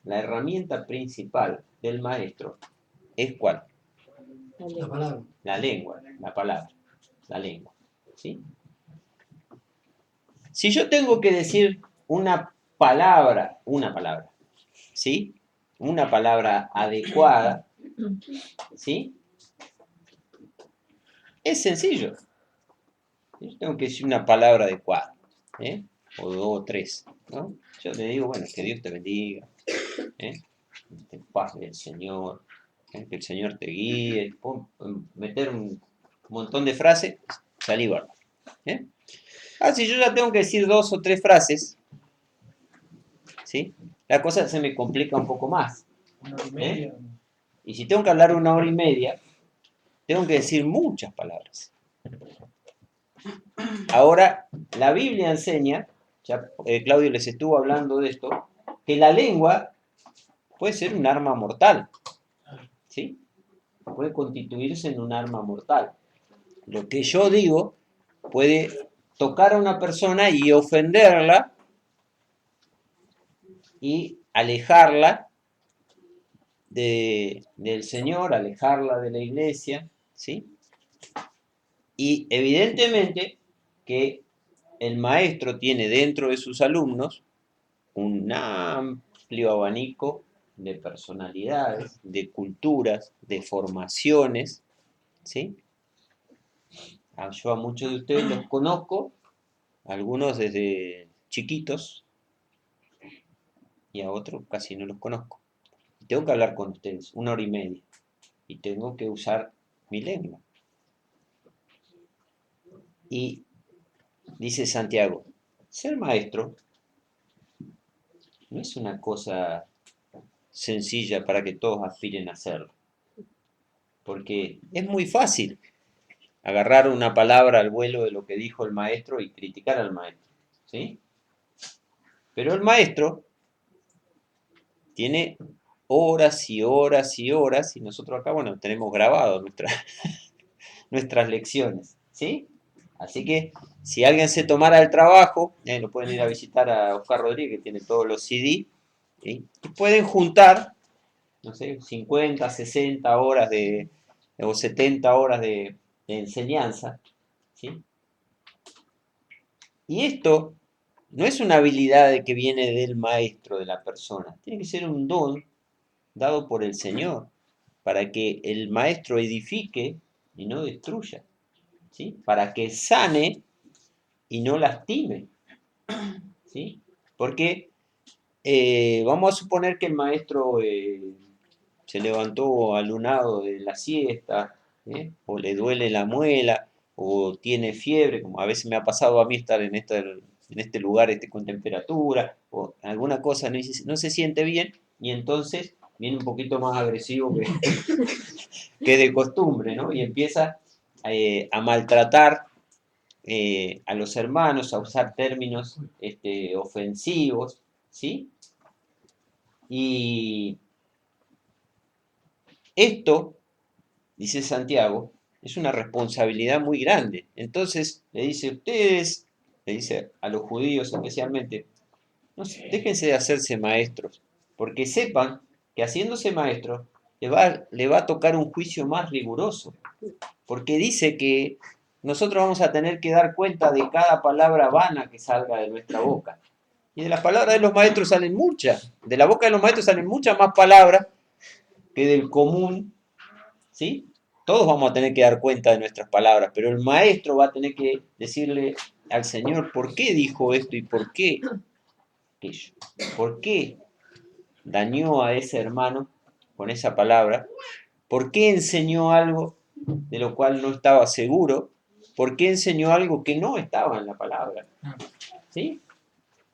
la herramienta principal del maestro es ¿cuál? La palabra. La lengua, la palabra, la lengua, ¿sí? Si yo tengo que decir una palabra, ¿sí? Una palabra adecuada, ¿sí? Es sencillo. Yo tengo que decir una palabra adecuada, o 2 o 3, ¿no? Yo le digo, bueno, que Dios te bendiga, te paz del Señor, que el Señor te guíe, meter un montón de frases, salí bárbaro, si yo ya tengo que decir 2 o 3 frases, ¿sí? La cosa se me complica un poco más, Una hora y media. Y si tengo que hablar 1 hora y media, tengo que decir muchas palabras. Ahora, la Biblia enseña, ya Claudio les estuvo hablando de esto, que la lengua puede ser un arma mortal, ¿sí? Puede constituirse en un arma mortal. Lo que yo digo puede tocar a una persona y ofenderla y alejarla del Señor, alejarla de la iglesia, ¿sí? Y evidentemente que el maestro tiene dentro de sus alumnos un amplio abanico de personalidades, de culturas, de formaciones, ¿sí? Yo a muchos de ustedes los conozco, algunos desde chiquitos, y a otros casi no los conozco. Y tengo que hablar con ustedes 1 hora y media, y tengo que usar mi lengua. Y dice Santiago, ser maestro no es una cosa sencilla para que todos aspiren a hacerlo, porque es muy fácil agarrar una palabra al vuelo de lo que dijo el maestro y criticar al maestro, ¿sí? Pero el maestro tiene horas y horas y horas, y nosotros acá, bueno, tenemos grabado nuestras lecciones, ¿sí? Así que si alguien se tomara el trabajo, lo pueden ir a visitar a Oscar Rodríguez, que tiene todos los CD, ¿sí? Y pueden juntar, no sé, 50, 60 horas o 70 horas de enseñanza, ¿sí? Y esto no es una habilidad que viene del maestro, de la persona, tiene que ser un don dado por el Señor, para que el maestro edifique y no destruya, ¿sí? Para que sane y no lastime, ¿sí? Porque vamos a suponer que el maestro se levantó alunado de la siesta, o le duele la muela, o tiene fiebre, como a veces me ha pasado a mí estar en este lugar con temperatura, o alguna cosa no se siente bien, y entonces viene un poquito más agresivo que de costumbre, ¿no? Y empieza a maltratar a los hermanos, a usar términos ofensivos, ¿sí? Y esto, dice Santiago, es una responsabilidad muy grande. Entonces le dice, ustedes, le dice a los judíos especialmente, no, déjense de hacerse maestros, porque sepan que haciéndose maestros le va a tocar un juicio más riguroso, porque dice que nosotros vamos a tener que dar cuenta de cada palabra vana que salga de nuestra boca. Y de las palabras de los maestros salen muchas, de la boca de los maestros salen muchas más palabras que del común, ¿sí? Todos vamos a tener que dar cuenta de nuestras palabras, pero el maestro va a tener que decirle al Señor por qué dijo esto y por qué aquello. ¿Por qué dañó a ese hermano con esa palabra? ¿Por qué enseñó algo de lo cual no estaba seguro? ¿Por qué enseñó algo que no estaba en la palabra? ¿Sí?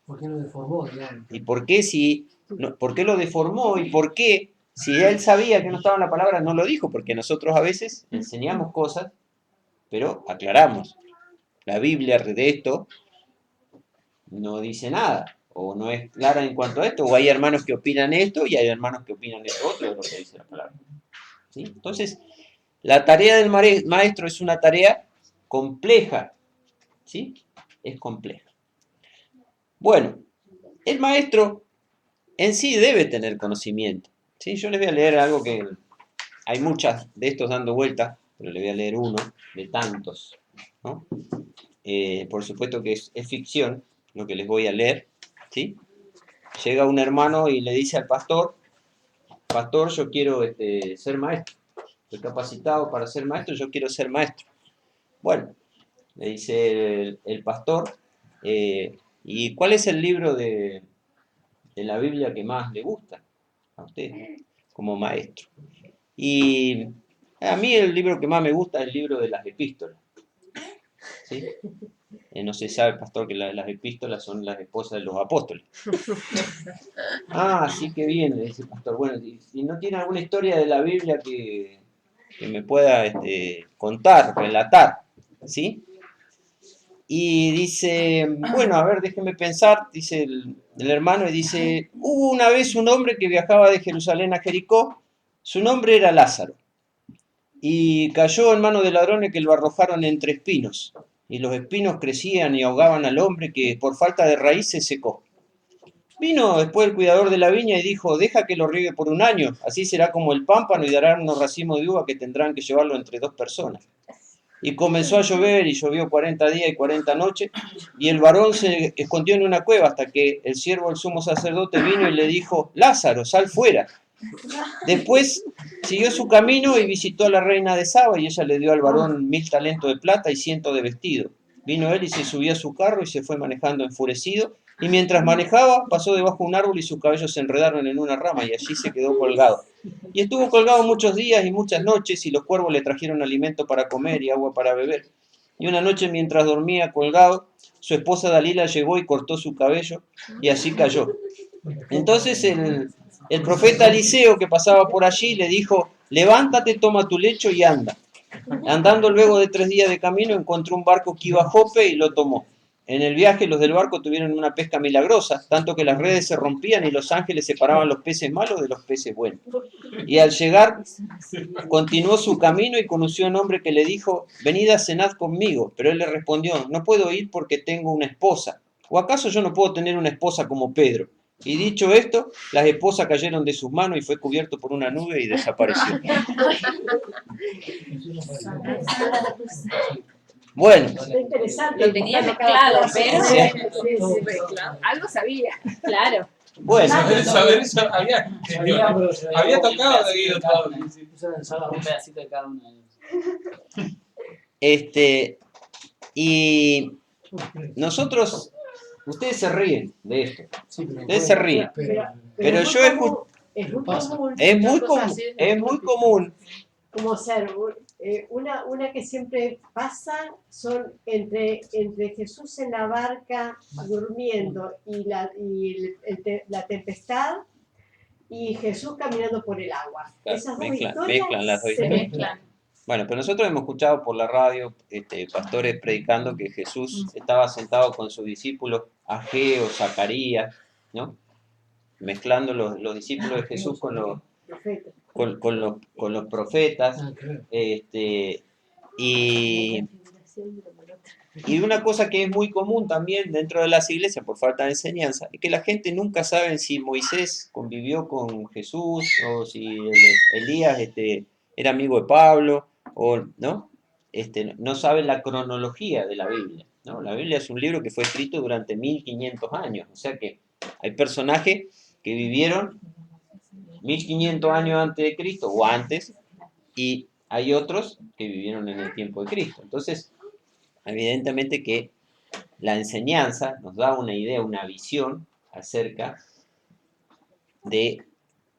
¿Por qué lo deformó, digamos? ¿Y por qué por qué lo deformó? ¿Y por qué, si él sabía que no estaba en la palabra, no lo dijo? Porque nosotros a veces enseñamos cosas, pero aclaramos. La Biblia de esto no dice nada, o no es clara en cuanto a esto, o hay hermanos que opinan esto y hay hermanos que opinan esto otro de lo que dice la palabra. ¿Sí? Entonces, la tarea del maestro es una tarea compleja, ¿sí? Es compleja. Bueno, el maestro en sí debe tener conocimiento, ¿sí? Yo les voy a leer algo que hay muchas de estos dando vueltas, pero les voy a leer uno de tantos, ¿no? Por supuesto que es ficción lo que les voy a leer, ¿sí? Llega un hermano y le dice al pastor, pastor, yo quiero ser maestro, estoy capacitado para ser maestro, yo quiero ser maestro. Bueno, le dice el pastor, ¿y cuál es el libro de la Biblia que más le gusta a usted como maestro? Y a mí el libro que más me gusta es el libro de las epístolas. ¿sí? No se sabe, pastor, que las epístolas son las esposas de los apóstoles. Ah, sí que bien, le dice el pastor. Bueno, si no tiene alguna historia de la Biblia que me pueda contar, relatar, ¿sí? Y dice, bueno, a ver, déjeme pensar, dice el hermano, y dice, hubo una vez un hombre que viajaba de Jerusalén a Jericó, su nombre era Lázaro, y cayó en manos de ladrones que lo arrojaron entre espinos, y los espinos crecían y ahogaban al hombre que por falta de raíz se secó. Vino después el cuidador de la viña y dijo, deja que lo riegue por un año, así será como el pámpano y darán unos racimos de uva que tendrán que llevarlo entre 2 personas. Y comenzó a llover y llovió 40 días y 40 noches, y el varón se escondió en una cueva hasta que el siervo del sumo sacerdote vino y le dijo, Lázaro, sal fuera. Después siguió su camino y visitó a la reina de Saba, y ella le dio al varón 1000 talentos de plata y 100 de vestido. Vino él y se subió a su carro y se fue manejando enfurecido, y mientras manejaba pasó debajo de un árbol y sus cabellos se enredaron en una rama y allí se quedó colgado. Y estuvo colgado muchos días y muchas noches, y los cuervos le trajeron alimento para comer y agua para beber. Y una noche mientras dormía colgado, su esposa Dalila llegó y cortó su cabello, y así cayó. Entonces el profeta Eliseo, que pasaba por allí, le dijo, levántate, toma tu lecho y anda. Andando luego de 3 días de camino, encontró un barco que iba a Jope y lo tomó. En el viaje los del barco tuvieron una pesca milagrosa, tanto que las redes se rompían y los ángeles separaban los peces malos de los peces buenos. Y al llegar, continuó su camino y conoció a un hombre que le dijo, venid a cenar conmigo. Pero él le respondió, no puedo ir porque tengo una esposa. ¿O acaso yo no puedo tener una esposa como Pedro? Y dicho esto, las esposas cayeron de sus manos y fue cubierto por una nube y desapareció. Bueno, Está interesante. Lo tenía mezclado, pero Sí. algo sabía. Claro. bueno, Había tocado de Guido todo. Un pedacito de cada uno de ellos. Y nosotros, ustedes se ríen de esto, ustedes se ríen, pero yo es muy común. es muy escuchar cosas común, así en es el muy púlpito. común, Como ser, una que siempre pasa son entre Jesús en la barca durmiendo y la tempestad y Jesús caminando por el agua. Claro, Esas dos mezclan historias las dos se historias. mezclan. Bueno, pero nosotros hemos escuchado por la radio pastores predicando que Jesús estaba sentado con sus discípulos, Ageo, Zacarías, ¿no? Mezclando los discípulos de Jesús con los Perfecto. con los profetas, y una cosa que es muy común también dentro de las iglesias por falta de enseñanza es que la gente nunca sabe si Moisés convivió con Jesús o si Elías era amigo de Pablo, o no, no saben la cronología de la Biblia, ¿no? La Biblia es un libro que fue escrito durante 1500 años, o sea que hay personajes que vivieron 1500 años antes de Cristo o antes, y hay otros que vivieron en el tiempo de Cristo. Entonces, evidentemente que la enseñanza nos da una idea, una visión acerca de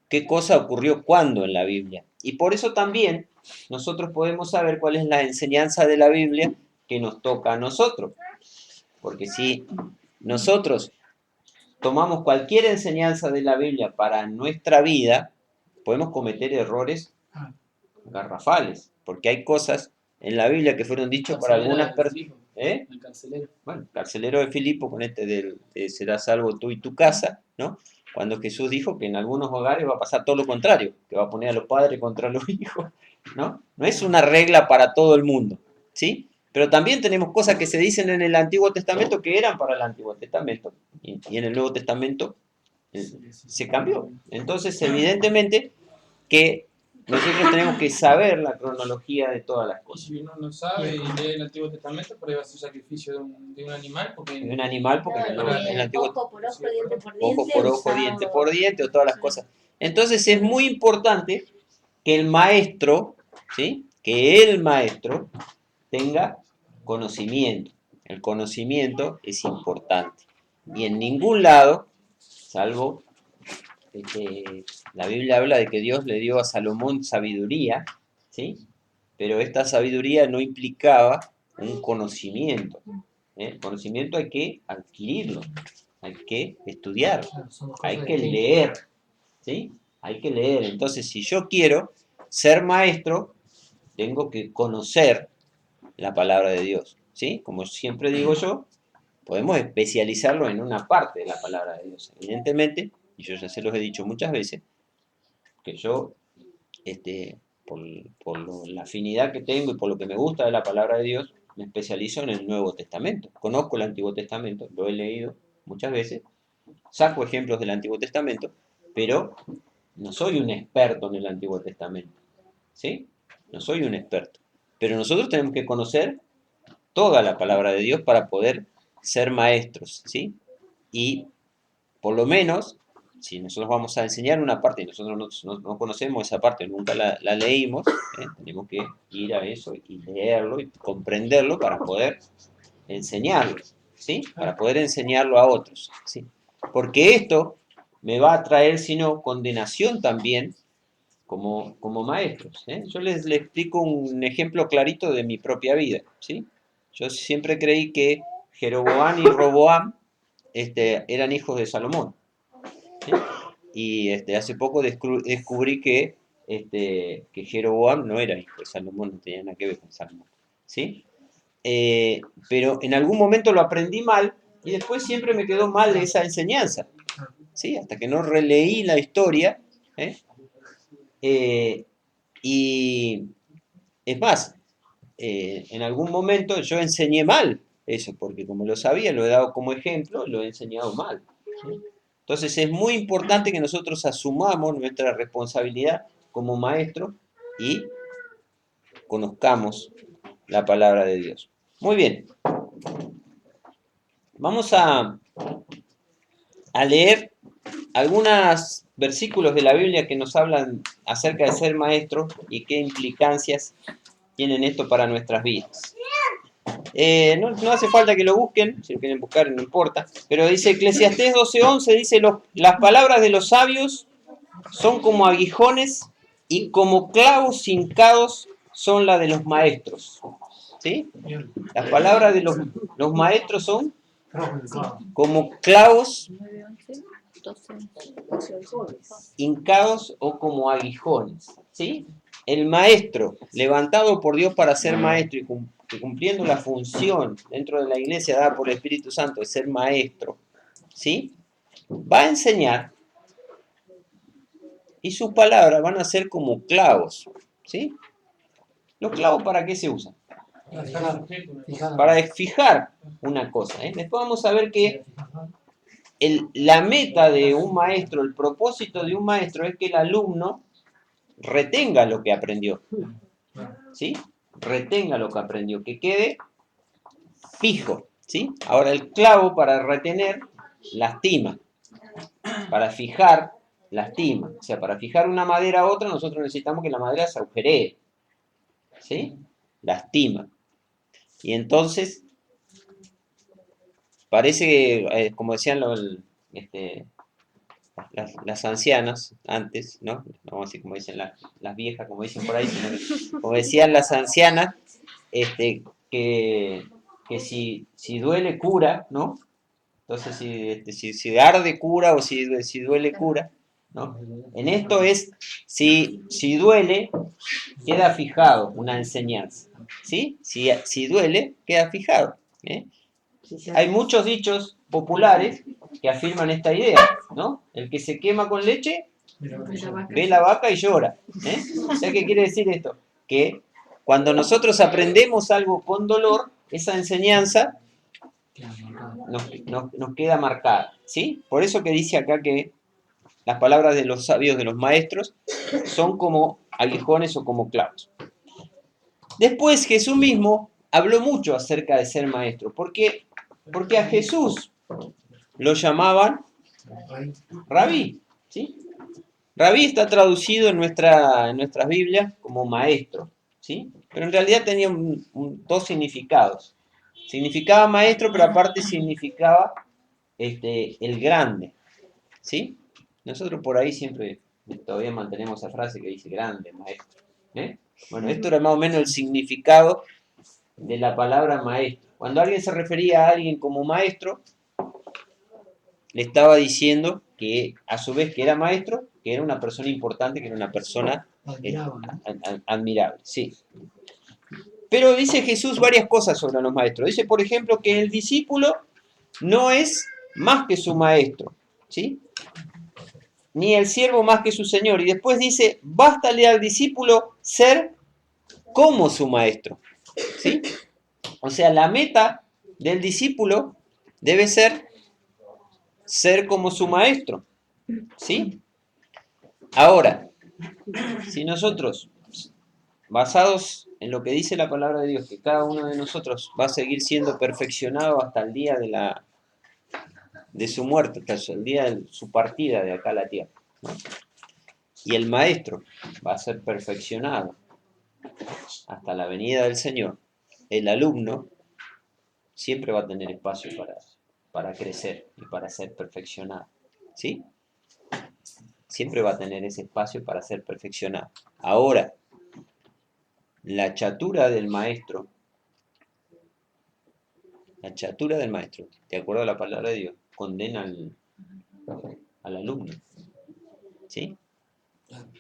qué cosa ocurrió cuándo en la Biblia. Y por eso también nosotros podemos saber cuál es la enseñanza de la Biblia que nos toca a nosotros. Porque si nosotros tomamos cualquier enseñanza de la Biblia para nuestra vida, podemos cometer errores garrafales, porque hay cosas en la Biblia que fueron dichas para algunas personas. El carcelero. Bueno, carcelero de Filipo con serás salvo tú y tu casa, ¿no? Cuando Jesús dijo que en algunos hogares va a pasar todo lo contrario, que va a poner a los padres contra los hijos, ¿no? No es una regla para todo el mundo, ¿sí? Pero también tenemos cosas que se dicen en el Antiguo Testamento que eran para el Antiguo Testamento, y en el Nuevo Testamento se cambió. Entonces, evidentemente que nosotros tenemos que saber la cronología de todas las Y cosas. si uno no sabe y lee el Antiguo Testamento, por ahí va a ser sacrificio de un animal. Porque De un animal, porque en el Antiguo Ojo por ojo, diente por diente. ojo por ojo, diente por diente, o todas las cosas. Entonces es muy importante que el maestro, ¿sí? Que el maestro tenga conocimiento. El conocimiento es importante. Y en ningún lado, salvo la Biblia habla de que Dios le dio a Salomón sabiduría, ¿sí? Pero esta sabiduría no implicaba un conocimiento. El conocimiento hay que adquirirlo, hay que estudiar, Claro, son dos hay cosas que distintas. leer, ¿sí? Hay que leer. Entonces, si yo quiero ser maestro, tengo que conocer la palabra de Dios, ¿sí? Como siempre digo yo, podemos especializarlo en una parte de la palabra de Dios. Evidentemente, y yo ya se los he dicho muchas veces, que yo, por, la afinidad que tengo y por lo que me gusta de la palabra de Dios, me especializo en el Nuevo Testamento. Conozco el Antiguo Testamento, lo he leído muchas veces, saco ejemplos del Antiguo Testamento, pero no soy un experto en el Antiguo Testamento, ¿sí? No soy un experto. Pero nosotros tenemos que conocer toda la palabra de Dios para poder ser maestros, ¿sí? Y por lo menos, si nosotros vamos a enseñar una parte y nosotros no conocemos esa parte, nunca la leímos, tenemos que ir a eso y leerlo y comprenderlo para poder enseñarlo, ¿sí? Para poder enseñarlo a otros, ¿sí? Porque esto me va a traer, sino condenación también como maestros, ¿eh? Yo les explico un ejemplo clarito de mi propia vida, ¿sí? Yo siempre creí que Jeroboam y Roboam eran hijos de Salomón, ¿sí? Y hace poco descubrí que Jeroboam no era hijo de Salomón, no tenía nada que ver con Salomón, ¿sí? Pero en algún momento lo aprendí mal y después siempre me quedó mal esa enseñanza, ¿sí? Hasta que no releí la historia, ¿eh? Y es más, en algún momento yo enseñé mal eso, porque como lo sabía, lo he dado como ejemplo, lo he enseñado mal, ¿sí? Entonces es muy importante que nosotros asumamos nuestra responsabilidad como maestros y conozcamos la palabra de Dios. Muy bien, vamos a leer algunos versículos de la Biblia que nos hablan acerca de ser maestros y qué implicancias tienen esto para nuestras vidas. No hace falta que lo busquen, si lo quieren buscar no importa, pero dice Eclesiastés 12:11, dice, las palabras de los sabios son como aguijones y como clavos hincados son las de los maestros. ¿Sí? Las palabras de los maestros son como clavos hincados o como aguijones. ¿Sí? El maestro, levantado por Dios para ser maestro y cumpliendo la función dentro de la iglesia dada por el Espíritu Santo de ser maestro, ¿sí? Va a enseñar y sus palabras van a ser como clavos, ¿sí? ¿Los clavos para qué se usan? Para fijar una cosa, ¿eh? Después vamos a ver que la meta de un maestro, el propósito de un maestro es que el alumno retenga lo que aprendió, ¿sí? Retenga lo que aprendió, que quede fijo, ¿sí? Ahora el clavo para retener lastima, para fijar lastima, o sea, para fijar una madera a otra nosotros necesitamos que la madera se agujeree, ¿sí? Lastima. Y entonces parece que, como decían las ancianas antes, ¿no? No vamos a decir como dicen las viejas, como dicen por ahí, sino que, como decían las ancianas, que si duele cura, ¿no? Entonces si arde cura o si duele cura, ¿no? En esto es, si duele, queda fijado una enseñanza, ¿sí? Si duele, queda fijado, ¿eh? Hay muchos dichos populares que afirman esta idea, ¿no? El que se quema con leche, ve la vaca y llora, ¿eh? O sea, ¿qué quiere decir esto? Que cuando nosotros aprendemos algo con dolor, esa enseñanza nos queda marcada, ¿sí? Por eso que dice acá que las palabras de los sabios, de los maestros, son como aguijones o como clavos. Después Jesús mismo habló mucho acerca de ser maestro, porque a Jesús lo llamaban rabí, ¿sí? Rabí está traducido en nuestras Biblias como maestro, ¿sí? Pero en realidad tenía dos significados. Significaba maestro, pero aparte significaba el grande, ¿sí? Nosotros por ahí siempre todavía mantenemos esa frase que dice grande, maestro, ¿eh? Bueno, esto era más o menos el significado de la palabra maestro. Cuando alguien se refería a alguien como maestro, le estaba diciendo que a su vez que era maestro, que era una persona importante, que era una persona Admirable, ¿no? admirable, sí. Pero dice Jesús varias cosas sobre los maestros. Dice, por ejemplo, que el discípulo no es más que su maestro, ¿sí? Ni el siervo más que su señor. Y después dice, bástale al discípulo ser como su maestro, ¿sí? O sea, la meta del discípulo debe ser como su maestro, ¿sí? Ahora, si nosotros, basados en lo que dice la palabra de Dios, que cada uno de nosotros va a seguir siendo perfeccionado hasta el día de su muerte, hasta el día de su partida de acá a la tierra, ¿no? Y el maestro va a ser perfeccionado hasta la venida del Señor. El alumno siempre va a tener espacio para crecer y para ser perfeccionado, ¿sí? Siempre va a tener ese espacio para ser perfeccionado. Ahora, la chatura del maestro, de acuerdo a la palabra de Dios, condena al alumno, ¿sí?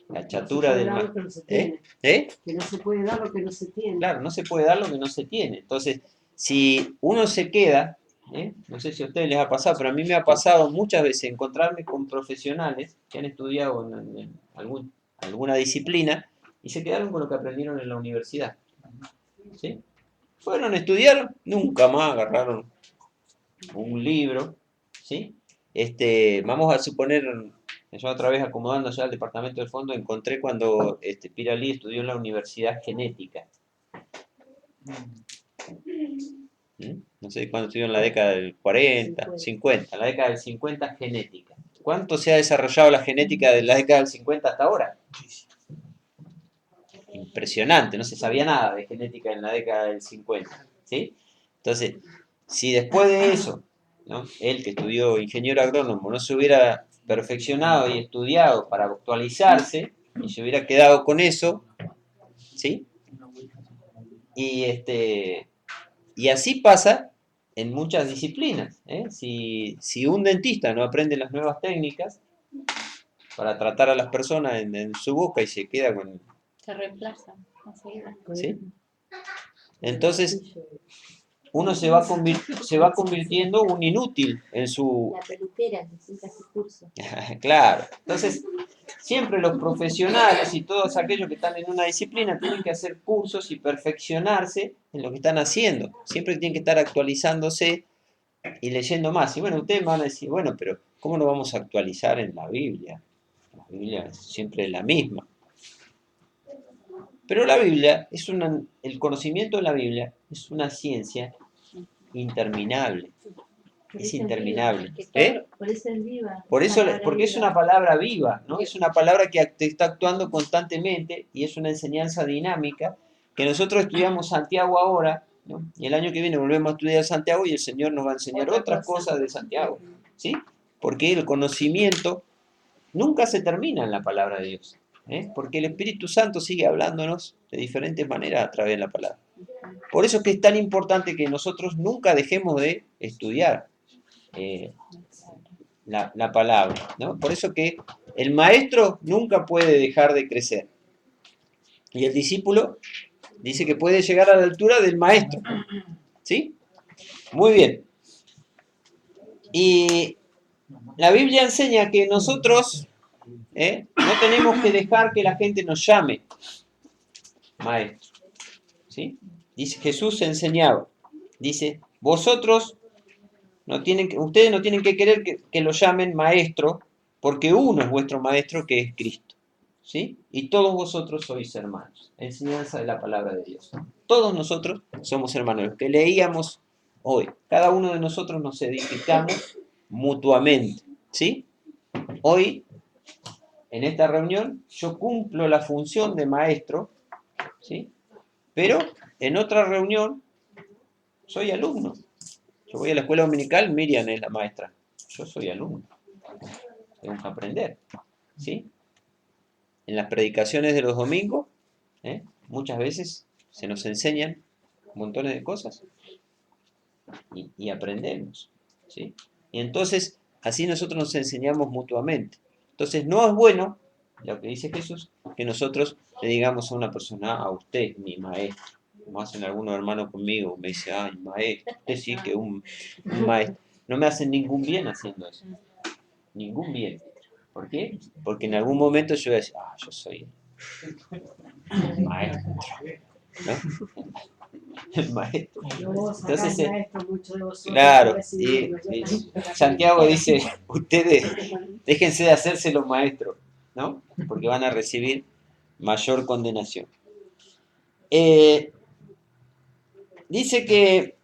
La chatura del maestro. Que no se tiene. Que no se puede dar lo que no se tiene. Claro, no se puede dar lo que no se tiene. Entonces, si uno se queda, no sé si a ustedes les ha pasado, pero a mí me ha pasado muchas veces encontrarme con profesionales que han estudiado en alguna disciplina y se quedaron con lo que aprendieron en la universidad, ¿sí? Fueron a estudiar, nunca más agarraron un libro, ¿sí? Vamos a suponer, yo otra vez acomodando ya al departamento del fondo, encontré cuando Piralí estudió en la universidad genética. No sé cuándo estudió, en la década del 40, 50, la década del 50 genética. ¿Cuánto se ha desarrollado la genética de la década del 50 hasta ahora? Impresionante, no se sabía nada de genética en la década del 50, ¿sí? Entonces, si después de eso, ¿no?, él que estudió ingeniero agrónomo no se hubiera perfeccionado y estudiado para actualizarse y se hubiera quedado con eso, ¿sí? Y así pasa en muchas disciplinas, ¿eh? Si un dentista no aprende las nuevas técnicas para tratar a las personas en su boca y se queda con... Se reemplaza enseguida. ¿Sí? Entonces, uno se va convirtiendo un inútil en su... La peluquera necesita su curso. Claro. Entonces, siempre los profesionales y todos aquellos que están en una disciplina tienen que hacer cursos y perfeccionarse en lo que están haciendo. Siempre tienen que estar actualizándose y leyendo más. Y bueno, ustedes me van a decir, bueno, pero ¿cómo nos vamos a actualizar en la Biblia? La Biblia es siempre la misma. Pero la Biblia el conocimiento de la Biblia es una ciencia interminable. Es interminable. Por eso es viva. Porque es una palabra viva, ¿no? Es una palabra que te está actuando constantemente y es una enseñanza dinámica que nosotros estudiamos Santiago ahora, ¿no? Y el año que viene volvemos a estudiar Santiago y el Señor nos va a enseñar otras cosas de Santiago, ¿sí? Porque el conocimiento nunca se termina en la palabra de Dios, porque el Espíritu Santo sigue hablándonos de diferentes maneras a través de la palabra. Por eso es que es tan importante que nosotros nunca dejemos de estudiar la palabra, ¿no? Por eso que el maestro nunca puede dejar de crecer. Y el discípulo dice que puede llegar a la altura del maestro, ¿sí? Muy bien. Y la Biblia enseña que nosotros no tenemos que dejar que la gente nos llame maestro, ¿sí? Dice, Jesús enseñaba, dice, ustedes no tienen que querer que lo llamen maestro, porque uno es vuestro maestro, que es Cristo, ¿sí? Y todos vosotros sois hermanos. Enseñanza de la palabra de Dios. Todos nosotros somos hermanos. Los que leíamos hoy, cada uno de nosotros nos edificamos mutuamente, ¿sí? Hoy, en esta reunión, yo cumplo la función de maestro, ¿sí? Pero en otra reunión soy alumno. Yo voy a la escuela dominical, Miriam es la maestra. Yo soy alumno. Tengo que aprender, ¿sí? En las predicaciones de los domingos, muchas veces se nos enseñan montones de cosas y aprendemos, ¿sí? Y entonces, así nosotros nos enseñamos mutuamente. Entonces, no es bueno, lo que dice Jesús, que nosotros le digamos a una persona, a usted es mi maestro. Como hacen algunos hermanos conmigo, me dicen, ay, maestro, usted sí que es un maestro. No me hacen ningún bien haciendo eso. Ningún bien. ¿Por qué? Porque en algún momento yo voy a decir, yo soy el maestro, ¿no? El maestro. No sacás Entonces, maestro mucho de vosotros. claro, recibirlo, yo y también. Santiago dice, ustedes déjense de hacerse los maestros, ¿no? Porque van a recibir mayor condenación. Dice que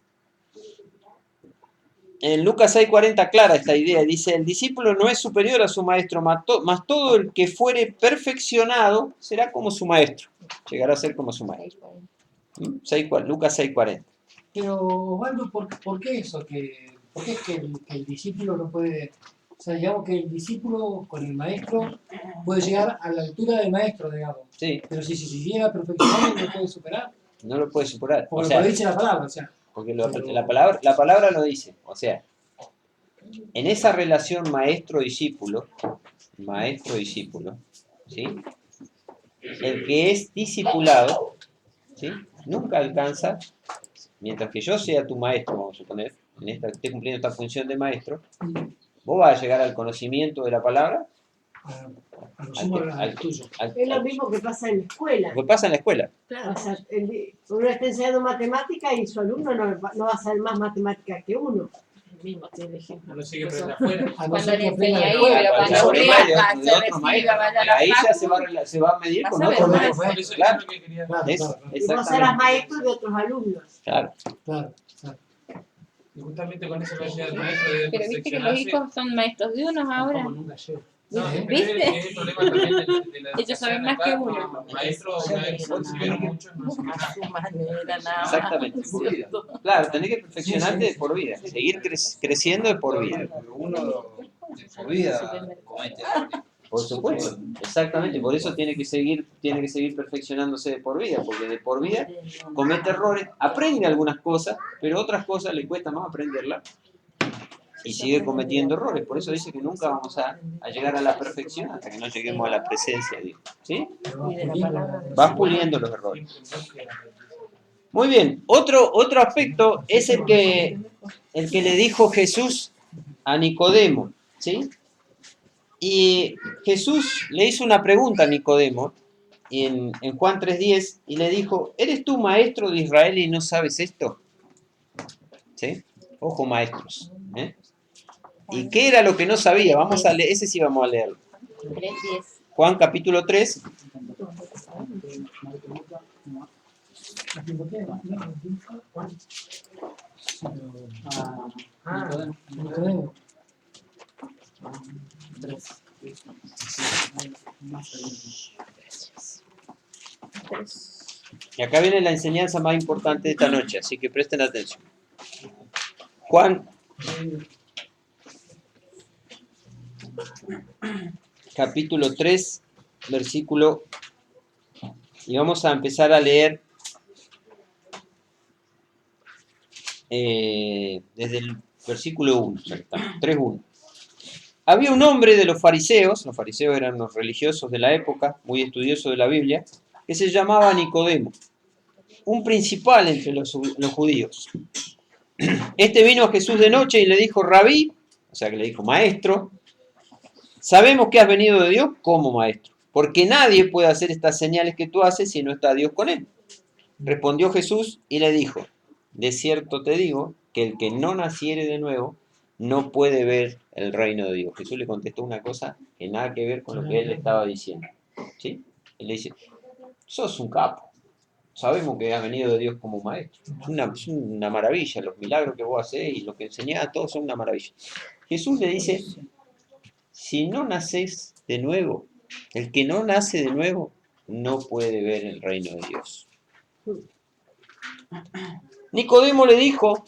en Lucas 6:40 clara esta idea, dice, el discípulo no es superior a su maestro, mas todo el que fuere perfeccionado será como su maestro, llegará a ser como su maestro. Lucas 6:40. Pero, Osvaldo, ¿por qué eso? ¿Por qué es que el discípulo no puede... O sea, digamos que el discípulo con el maestro puede llegar a la altura del maestro, digamos. Sí, Pero si llega a perfeccionar, no lo puede superar. no lo puede superar. O Porque sea, lo dice la palabra, o sea. porque pero- la palabra lo dice. O sea, en esa relación maestro-discípulo, ¿sí? El que es discipulado, ¿sí? Nunca alcanza, mientras que yo sea tu maestro, vamos a suponer, esté cumpliendo esta función de maestro, vos vas a llegar al conocimiento de la palabra, A lo sumo al tuyo. Es lo mismo que pasa en la escuela. lo que pasa en la escuela. O sea, uno está enseñando matemática y su alumno no va a saber más matemática que uno. A no ser que aprenda afuera. A no Cuando ser le que aprenda enseña la ahí, escuela. pero Cuando cuando se vea, aprende va, de se otro reciba, maestro, vaya a la ahí ya facu, se va a medir vas con a ver otro más. maestro. Por eso Claro. es lo que quería. Claro, Es- claro, Y vos serás Exactamente. maestro de otros alumnos. Claro. claro. Y justamente con eso va a llegar el maestro de Pero viste que los perfeccionarse. hijos son maestros de unos ahora. Tampoco nunca llego. No, ¿Viste? es el problema también de la Ellos saben educación más acá, que uno. Los maestros, una vez que se recibieron muchos, no se A su manera, nada más. Exactamente. Claro, tenés que perfeccionarte de por vida, seguir creciendo de por vida. Uno de por vida comete errores. Por supuesto, exactamente, por eso tiene que seguir perfeccionándose de por vida, porque de por vida comete errores, aprende algunas cosas, pero otras cosas le cuesta más aprenderlas y sigue cometiendo errores. Por eso dice que nunca vamos a llegar a la perfección hasta que no lleguemos a la presencia de Dios. ¿Sí? Vas puliendo los errores. Muy bien, otro aspecto es el que le dijo Jesús a Nicodemo, ¿sí? Y Jesús le hizo una pregunta a Nicodemo en Juan 3:10 y le dijo, ¿eres tú maestro de Israel y no sabes esto? ¿Sí? Ojo maestros, ¿eh? ¿Y qué era lo que no sabía? Vamos a leer, ese sí vamos a leerlo. 3:10. Juan capítulo 3, Nicodemo. y acá viene la enseñanza más importante de esta noche, así que presten atención. Juan capítulo 3, versículo, y vamos a empezar a leer desde el versículo 1, 3:1. Había un hombre de los fariseos eran unos religiosos de la época, muy estudiosos de la Biblia, que se llamaba Nicodemo, un principal entre los judíos. Este vino a Jesús de noche y le dijo, Rabí, o sea que le dijo, maestro, sabemos que has venido de Dios como maestro, porque nadie puede hacer estas señales que tú haces si no está Dios con él. Respondió Jesús y le dijo, de cierto te digo, que el que no naciere de nuevo no puede ver el reino de Dios. Jesús le contestó una cosa que nada que ver con lo que él le estaba diciendo. ¿Sí? Él le dice, sos un capo, sabemos que has venido de Dios como maestro. Es una maravilla, los milagros que vos hacés y lo que enseñás, todos son una maravilla. Jesús le dice, si no nacés de nuevo, el que no nace de nuevo no puede ver el reino de Dios. Nicodemo le dijo,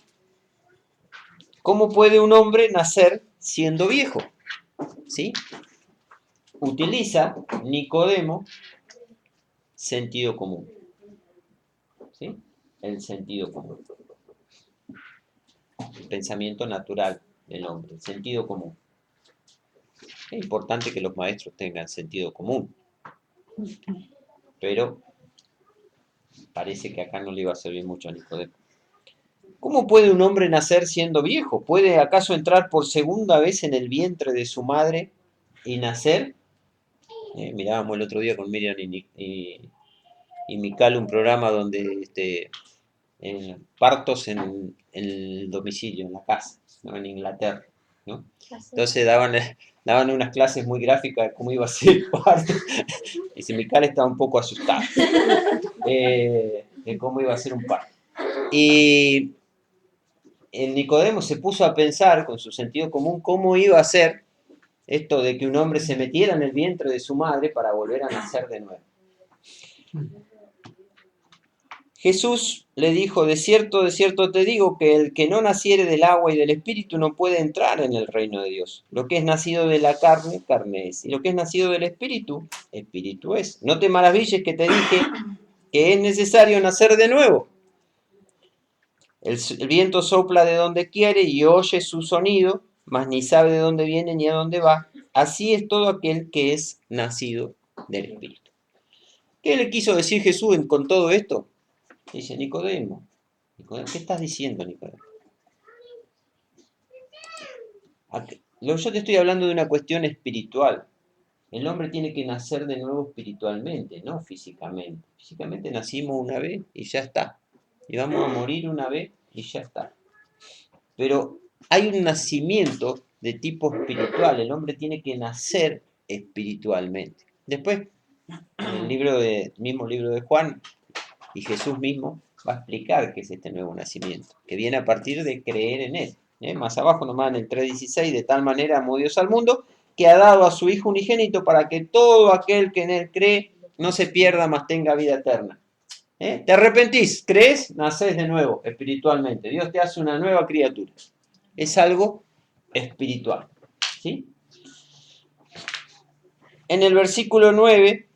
¿cómo puede un hombre nacer siendo viejo? ¿Sí? Utiliza Nicodemo sentido común. ¿Sí? el sentido común. El pensamiento natural del hombre, el sentido común. Es importante que los maestros tengan sentido común, pero parece que acá no le iba a servir mucho a Nicodemo. ¿Cómo puede un hombre nacer siendo viejo? ¿Puede acaso entrar por segunda vez en el vientre de su madre y nacer? Mirábamos el otro día con Miriam y Mical un programa donde partos en el domicilio, en la casa, ¿no? En Inglaterra, ¿no? Entonces daban unas clases muy gráficas de cómo iba a ser el parto. Y si Mical estaba un poco asustado de cómo iba a ser un parto. Y el Nicodemo se puso a pensar con su sentido común cómo iba a ser esto de que un hombre se metiera en el vientre de su madre para volver a nacer de nuevo. Jesús le dijo, de cierto te digo, que el que no naciere del agua y del espíritu no puede entrar en el reino de Dios. Lo que es nacido de la carne, carne es. Y lo que es nacido del espíritu, espíritu es. No te maravilles que te dije que es necesario nacer de nuevo. El viento sopla de donde quiere y oye su sonido, mas ni sabe de dónde viene ni a dónde va. Así es todo aquel que es nacido del espíritu. ¿Qué le quiso decir Jesús con todo esto? Dice Nicodemo, ¿qué estás diciendo, Nicodemo? Yo te estoy hablando de una cuestión espiritual. El hombre tiene que nacer de nuevo espiritualmente, no físicamente. Físicamente nacimos una vez y ya está. Y vamos a morir una vez y ya está. Pero hay un nacimiento de tipo espiritual. El hombre tiene que nacer espiritualmente. Después, en el mismo libro de Juan, y Jesús mismo va a explicar qué es este nuevo nacimiento, que viene a partir de creer en Él. Más abajo nomás en el 3:16, de tal manera amó Dios al mundo, que ha dado a su Hijo unigénito para que todo aquel que en Él cree no se pierda, mas tenga vida eterna. Te arrepentís, crees, nacés de nuevo espiritualmente. Dios te hace una nueva criatura. Es algo espiritual. ¿Sí? En el versículo 9,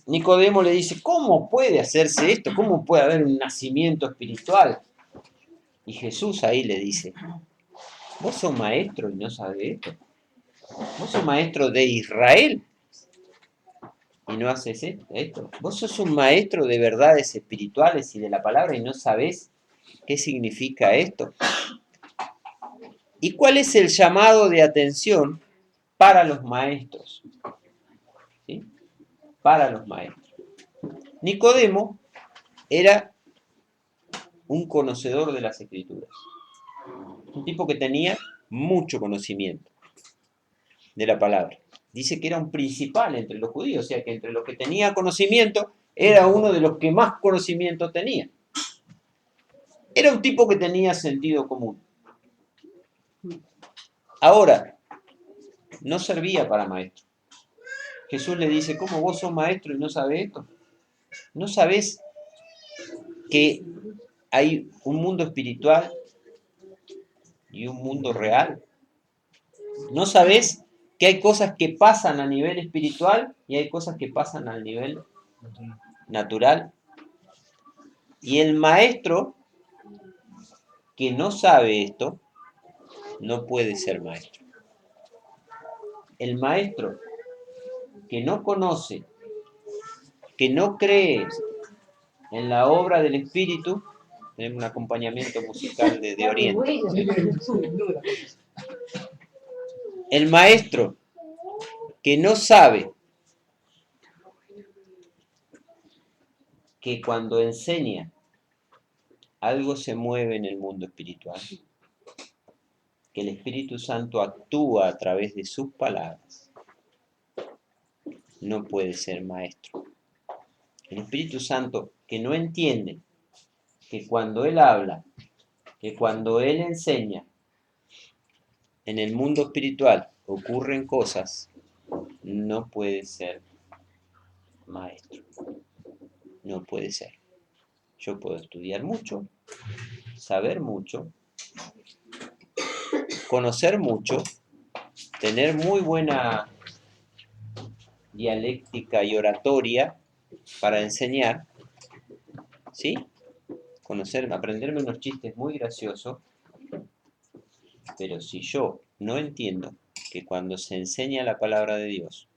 Nicodemo le dice, ¿cómo puede hacerse esto? ¿Cómo puede haber un nacimiento espiritual? Y Jesús ahí le dice, vos sos maestro y no sabés esto. Vos sos maestro de Israel y no haces esto. Vos sos un maestro de verdades espirituales y de la palabra y no sabés qué significa esto. ¿Y cuál es el llamado de atención para los maestros? ¿Sí? Para los maestros. Nicodemo era un conocedor de las Escrituras. Un tipo que tenía mucho conocimiento de la palabra. Dice que era un principal entre los judíos, o sea que entre los que tenía conocimiento, era uno de los que más conocimiento tenía. Era un tipo que tenía sentido común. Ahora, no servía para maestro. Jesús le dice, ¿cómo vos sos maestro y no sabés esto? ¿No sabés que hay un mundo espiritual y un mundo real? ¿No sabés que hay cosas que pasan a nivel espiritual y hay cosas que pasan a nivel natural? Y el maestro que no sabe esto no puede ser maestro. El maestro que no conoce, que no cree en la obra del Espíritu, tenemos un acompañamiento musical de Oriente. El maestro que no sabe que cuando enseña algo se mueve en el mundo espiritual, que el Espíritu Santo actúa a través de sus palabras, no puede ser maestro. El Espíritu Santo que no entiende que cuando Él habla, que cuando Él enseña, en el mundo espiritual ocurren cosas, no puede ser maestro. No puede ser. Yo puedo estudiar mucho, saber mucho, conocer mucho, tener muy buena dialéctica y oratoria para enseñar, ¿sí? aprenderme unos chistes muy graciosos, pero si yo no entiendo que cuando se enseña la palabra de Dios,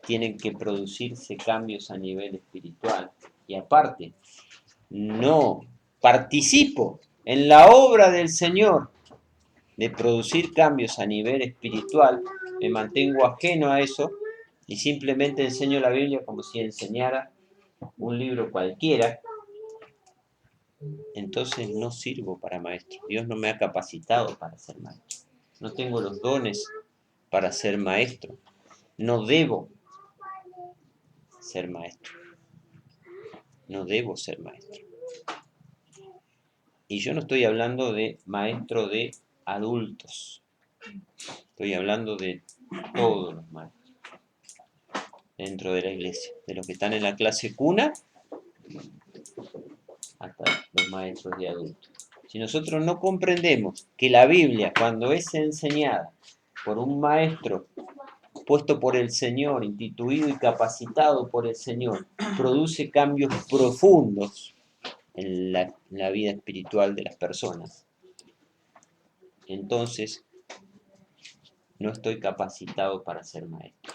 tienen que producirse cambios a nivel espiritual, y aparte, no participo en la obra del Señor de producir cambios a nivel espiritual, me mantengo ajeno a eso y simplemente enseño la Biblia como si enseñara un libro cualquiera, entonces no sirvo para maestro. Dios no me ha capacitado para ser maestro. No tengo los dones para ser maestro. No debo ser maestro. No debo ser maestro. Y yo no estoy hablando de maestro de adultos. Estoy hablando de todos los maestros dentro de la iglesia. De los que están en la clase cuna hasta los maestros de adultos. Si nosotros no comprendemos que la Biblia, cuando es enseñada por un maestro puesto por el Señor, instituido y capacitado por el Señor, produce cambios profundos en la vida espiritual de las personas, entonces no estoy capacitado para ser maestro.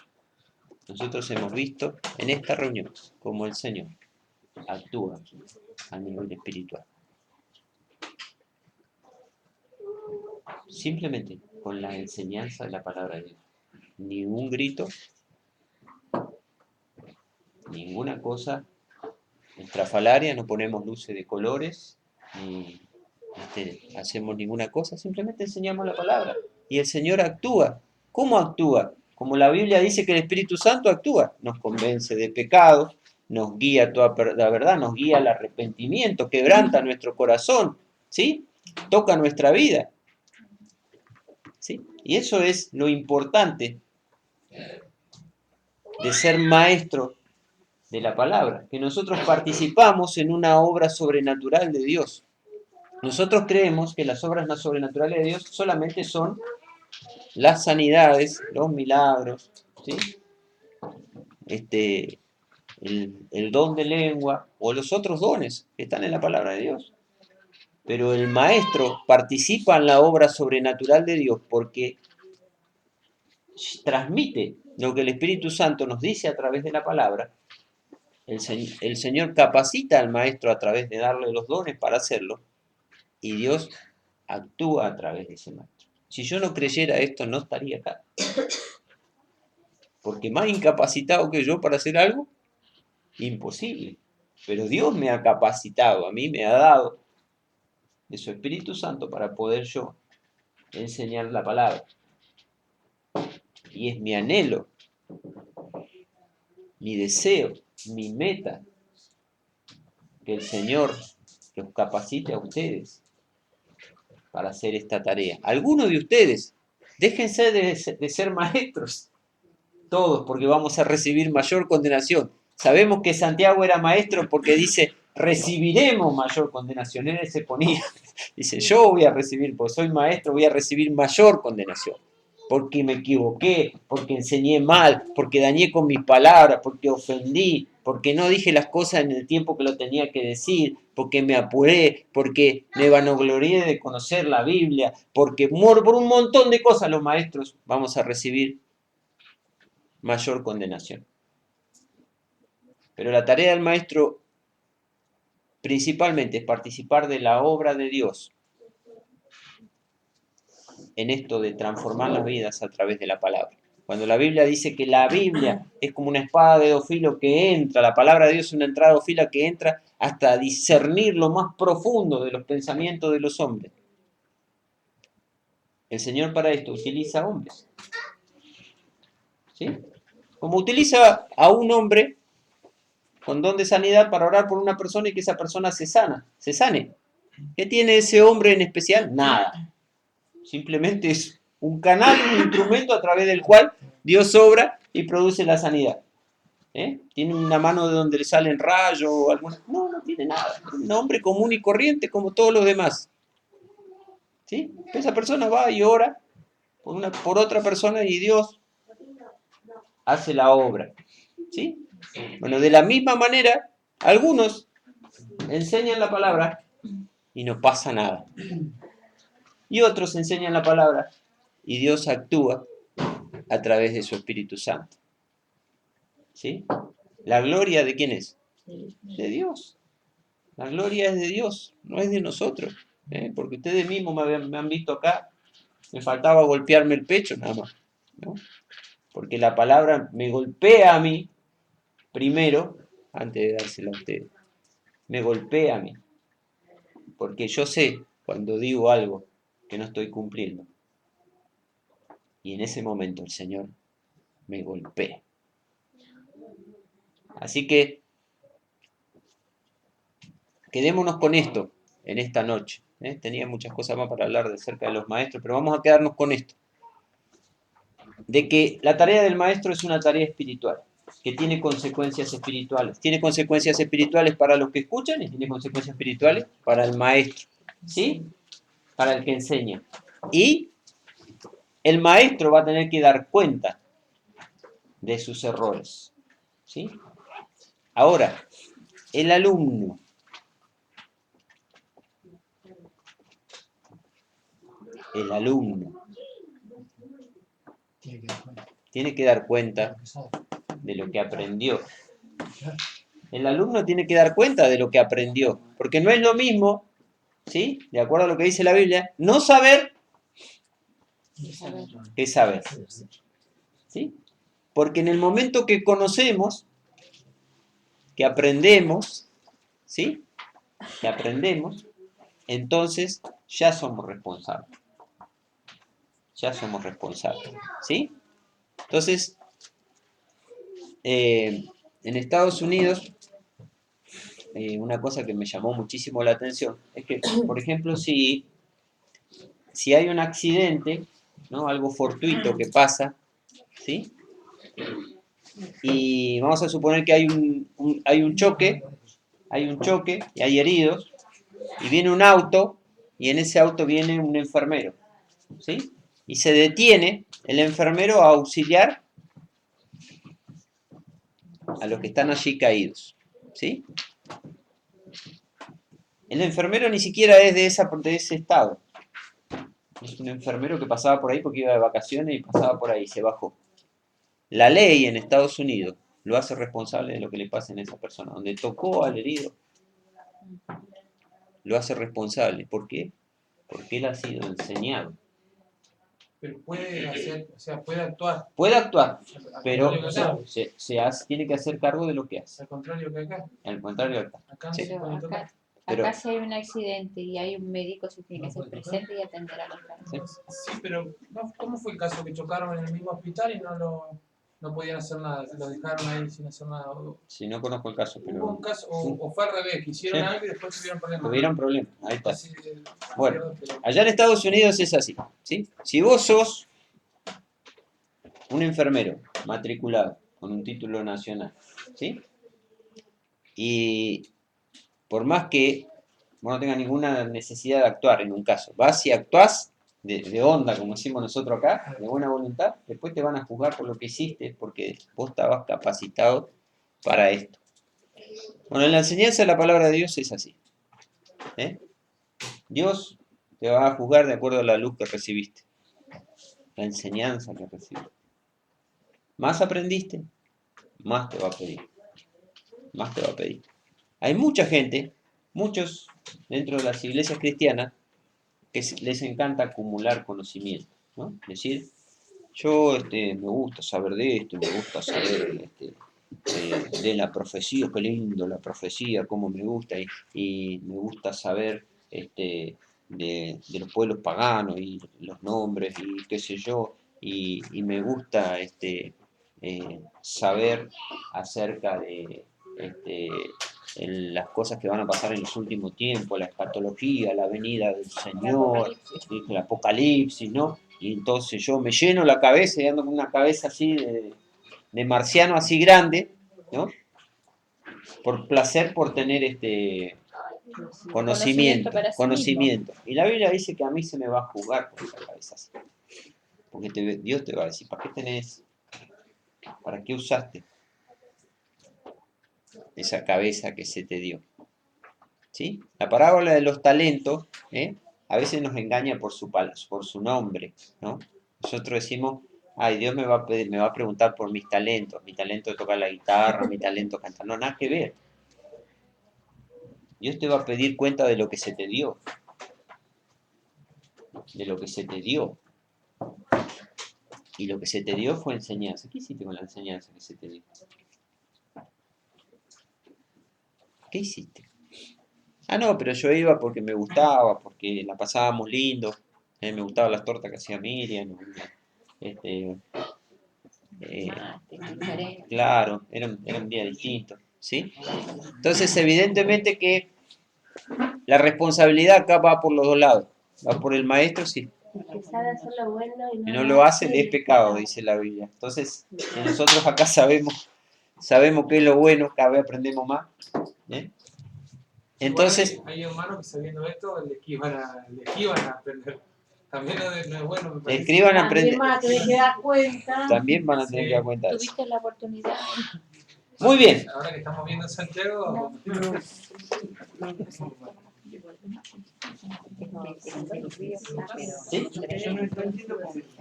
Nosotros hemos visto en esta reunión cómo el Señor actúa a nivel espiritual. Simplemente con la enseñanza de la palabra de Dios. Ni un grito, ninguna cosa estrafalaria, no ponemos luces de colores, ni hacemos ninguna cosa, simplemente enseñamos la palabra. Y el Señor actúa. ¿Cómo actúa? Como la Biblia dice que el Espíritu Santo actúa. Nos convence de pecado, nos guía a toda la verdad, nos guía al arrepentimiento, quebranta nuestro corazón, ¿sí? Toca nuestra vida, ¿sí? Y eso es lo importante de ser maestro de la palabra, que nosotros participamos en una obra sobrenatural de Dios. Nosotros creemos que las obras sobrenaturales de Dios solamente son las sanidades, los milagros, ¿sí? El don de lengua o los otros dones que están en la palabra de Dios. Pero el maestro participa en la obra sobrenatural de Dios porque transmite lo que el Espíritu Santo nos dice a través de la palabra. El Señor capacita al maestro a través de darle los dones para hacerlo y Dios actúa a través de ese maestro. Si yo no creyera esto, no estaría acá. Porque más incapacitado que yo para hacer algo, imposible. Pero Dios me ha capacitado, a mí me ha dado de su Espíritu Santo para poder yo enseñar la palabra. Y es mi anhelo, mi deseo, mi meta, que el Señor los capacite a ustedes para hacer esta tarea. Algunos de ustedes, déjense de ser maestros, todos, porque vamos a recibir mayor condenación. Sabemos que Santiago era maestro porque dice, recibiremos mayor condenación. Él se ponía, dice, yo voy a recibir, porque soy maestro, voy a recibir mayor condenación. Porque me equivoqué, porque enseñé mal, porque dañé con mis palabras, porque ofendí, porque no dije las cosas en el tiempo que lo tenía que decir, porque me apuré, porque me vanaglorié de conocer la Biblia, porque por un montón de cosas los maestros vamos a recibir mayor condenación. Pero la tarea del maestro principalmente es participar de la obra de Dios en esto de transformar las vidas a través de la palabra. Cuando la Biblia dice que la Biblia es como una espada de dos filos que entra, la palabra de Dios es una entrada de dos filos que entra hasta discernir lo más profundo de los pensamientos de los hombres. El Señor para esto utiliza hombres. ¿Sí? Como utiliza a un hombre con don de sanidad para orar por una persona y que esa persona se sane. ¿Qué tiene ese hombre en especial? Nada. Simplemente es un canal, un instrumento a través del cual Dios obra y produce la sanidad. ¿Tiene una mano de donde le salen rayos o alguna? No, no tiene nada. Es un hombre común y corriente como todos los demás. ¿Sí? Esa persona va y ora por otra persona y Dios hace la obra. ¿Sí? Bueno, de la misma manera, algunos enseñan la palabra y no pasa nada. Y otros enseñan la palabra y Dios actúa a través de su Espíritu Santo. ¿Sí? ¿La gloria de quién es? De Dios. La gloria es de Dios, no es de nosotros. Porque ustedes mismos me han visto acá, me faltaba golpearme el pecho nada más, ¿no? Porque la palabra me golpea a mí primero, antes de dársela a ustedes. Me golpea a mí. Porque yo sé cuando digo algo que no estoy cumpliendo. Y en ese momento el Señor me golpea. Así que quedémonos con esto en esta noche. Tenía muchas cosas más para hablar de acerca de los maestros, pero vamos a quedarnos con esto. De que la tarea del maestro es una tarea espiritual, que tiene consecuencias espirituales. Tiene consecuencias espirituales para los que escuchan y tiene consecuencias espirituales para el maestro, ¿sí? Para el que enseña. Y el maestro va a tener que dar cuenta de sus errores, ¿sí? Ahora, el alumno tiene que dar cuenta de lo que aprendió. El alumno tiene que dar cuenta de lo que aprendió, porque no es lo mismo, ¿sí? De acuerdo a lo que dice la Biblia, no saber que saber, ¿sí? Porque en el momento que conocemos, que aprendemos, ¿sí? Que aprendemos, entonces ya somos responsables. Ya somos responsables, ¿sí? Entonces, en Estados Unidos, una cosa que me llamó muchísimo la atención es que, por ejemplo, si hay un accidente, ¿no? Algo fortuito que pasa, ¿sí? Y vamos a suponer que hay un choque y hay heridos, y viene un auto, y en ese auto viene un enfermero, ¿sí? Y se detiene el enfermero a auxiliar a los que están allí caídos, ¿sí? El enfermero ni siquiera es de ese estado. Es un enfermero que pasaba por ahí porque iba de vacaciones y pasaba por ahí, se bajó. La ley en Estados Unidos lo hace responsable de lo que le pase a esa persona. Donde tocó al herido, lo hace responsable. ¿Por qué? Porque él ha sido enseñado. Pero puede hacer, o sea, puede actuar. Puede actuar, Al pero contrario que acá. tiene que hacer cargo de lo que hace. Al contrario que acá. Al contrario acá. Acá no Sí. se puede tocar. Acá si hay un accidente y hay un médico, se tiene que ser presente y atender a los enfermos. Sí, pero ¿cómo fue el caso? Que chocaron en el mismo hospital y no podían hacer nada, lo dejaron ahí sin hacer nada. Sí, no conozco el caso, Hubo pero un caso, o fue al revés, que hicieron sí, algo y después tuvieron problemas. tuvieron problemas. Ahí está. Así, Bueno, allá en Estados Unidos es así, ¿sí? Si vos sos un enfermero matriculado con un título nacional, ¿sí? Y por más que vos no tengas ninguna necesidad de actuar en un caso, vas y actuás de onda, como decimos nosotros acá, de buena voluntad, después te van a juzgar por lo que hiciste, porque vos estabas capacitado para esto. Bueno, en la enseñanza de la palabra de Dios es así, ¿eh? Dios te va a juzgar de acuerdo a la luz que recibiste, la enseñanza que recibiste. Más aprendiste, más te va a pedir. Más te va a pedir. Hay mucha gente, muchos dentro de las iglesias cristianas, que les encanta acumular conocimiento, ¿no? Es decir, yo me gusta saber de esto, me gusta saber de la profecía, qué lindo la profecía, cómo me gusta, y me gusta saber de los pueblos paganos y los nombres y qué sé yo, y me gusta saber acerca de las cosas que van a pasar en los últimos tiempos, la escatología, la venida del Señor, el Apocalipsis, ¿no? Y entonces yo me lleno la cabeza y ando con una cabeza así de marciano así grande, ¿no? Por placer por tener conocimiento. Y la Biblia dice que a mí se me va a juzgar por esa cabeza así. Porque Dios te va a decir, ¿para qué tenés? ¿Para qué usaste esa cabeza que se te dio? ¿sí? La parábola de los talentos, a veces nos engaña por su nombre, ¿no? Nosotros decimos, ay, Dios me va a pedir, me va a preguntar por mis talentos, mi talento de tocar la guitarra, mi talento de cantar. No, nada que ver. Dios te va a pedir cuenta de lo que se te dio. De lo que se te dio. Y lo que se te dio fue enseñanza. ¿Qué hiciste con la enseñanza que se te dio? ¿Qué hiciste? Ah, no, pero yo iba porque me gustaba, porque la pasábamos lindo. Me gustaban las tortas que hacía Miriam. Este, claro, era un día distinto, ¿sí? Entonces, evidentemente que la responsabilidad acá va por los dos lados. Va por el maestro, sí. Que sabe hacer lo bueno Y no lo hace, le es pecado, dice la Biblia. Entonces, nosotros acá sabemos qué es lo bueno, cada vez aprendemos más. Entonces, igual hay hermanos que sabiendo esto le esquivan a aprender. También no es bueno, me parece. escriban, aprender. También van a tener que dar cuenta. También van a tener que dar cuenta de eso. Tuviste la oportunidad. Muy bien. Ahora que estamos viendo Santiago, ¿Sí? Yo no entiendo porque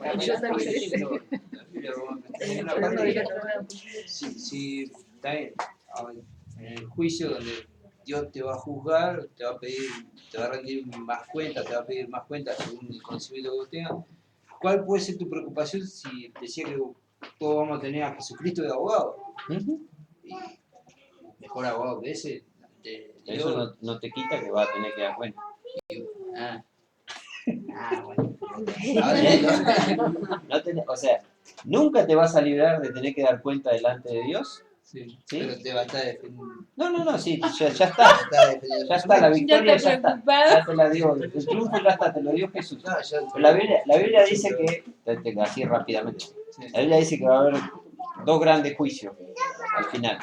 si está en el juicio donde Dios te va a juzgar, te va a rendir más cuentas, te va a pedir más cuentas según el conocimiento que vos tengas. ¿Cuál puede ser tu preocupación si decía que todos vamos a tener a Jesucristo de abogado? Y mejor abogado que ese. Eso no te quita que vas a tener que dar cuenta. Bueno. O sea, nunca te vas a librar de tener que dar cuenta delante de Dios. Sí, ¿Sí? pero te va a estar defendiendo. No, sí, ya está. Ya está, la victoria ya está. Ya te la dio. El triunfo ya está, te lo dio Jesús. La Biblia dice que, así rápidamente, la Biblia dice que va a haber dos grandes juicios al final.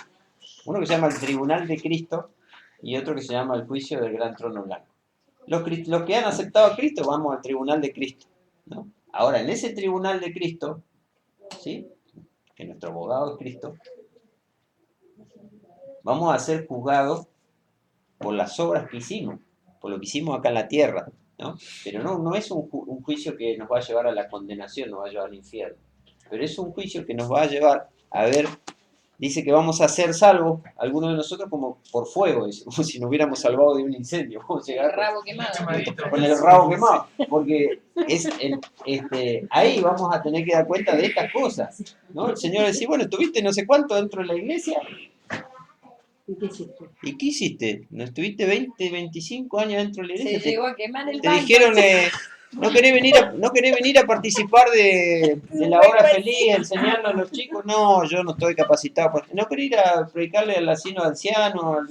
Uno que se llama el tribunal de Cristo y otro que se llama el juicio del gran trono blanco. Los que han aceptado a Cristo, vamos al tribunal de Cristo, ¿no? Ahora, en ese tribunal de Cristo, ¿sí? Que nuestro abogado es Cristo, vamos a ser juzgados por las obras que hicimos, por lo que hicimos acá en la tierra, ¿no? Pero no es un juicio que nos va a llevar a la condenación, nos va a llevar al infierno, pero es un juicio que nos va a llevar a ver. Dice que vamos a ser salvos, algunos de nosotros, como por fuego, como si nos hubiéramos salvado de un incendio. Vamos a llegar Rabo quemado. con el rabo quemado, porque ahí vamos a tener que dar cuenta de estas cosas, ¿no? El Señor decía, bueno, estuviste no sé cuánto dentro de la iglesia, ¿Y qué hiciste? ¿y qué hiciste? ¿No estuviste 20, 25 años dentro de la iglesia? Se llegó a quemar el Te banco. dijeron, ¿no querés venir a participar de la obra feliz, enseñarnos a los chicos? No, yo no estoy capacitado. ¿No querés ir a predicarle al asilo de ancianos?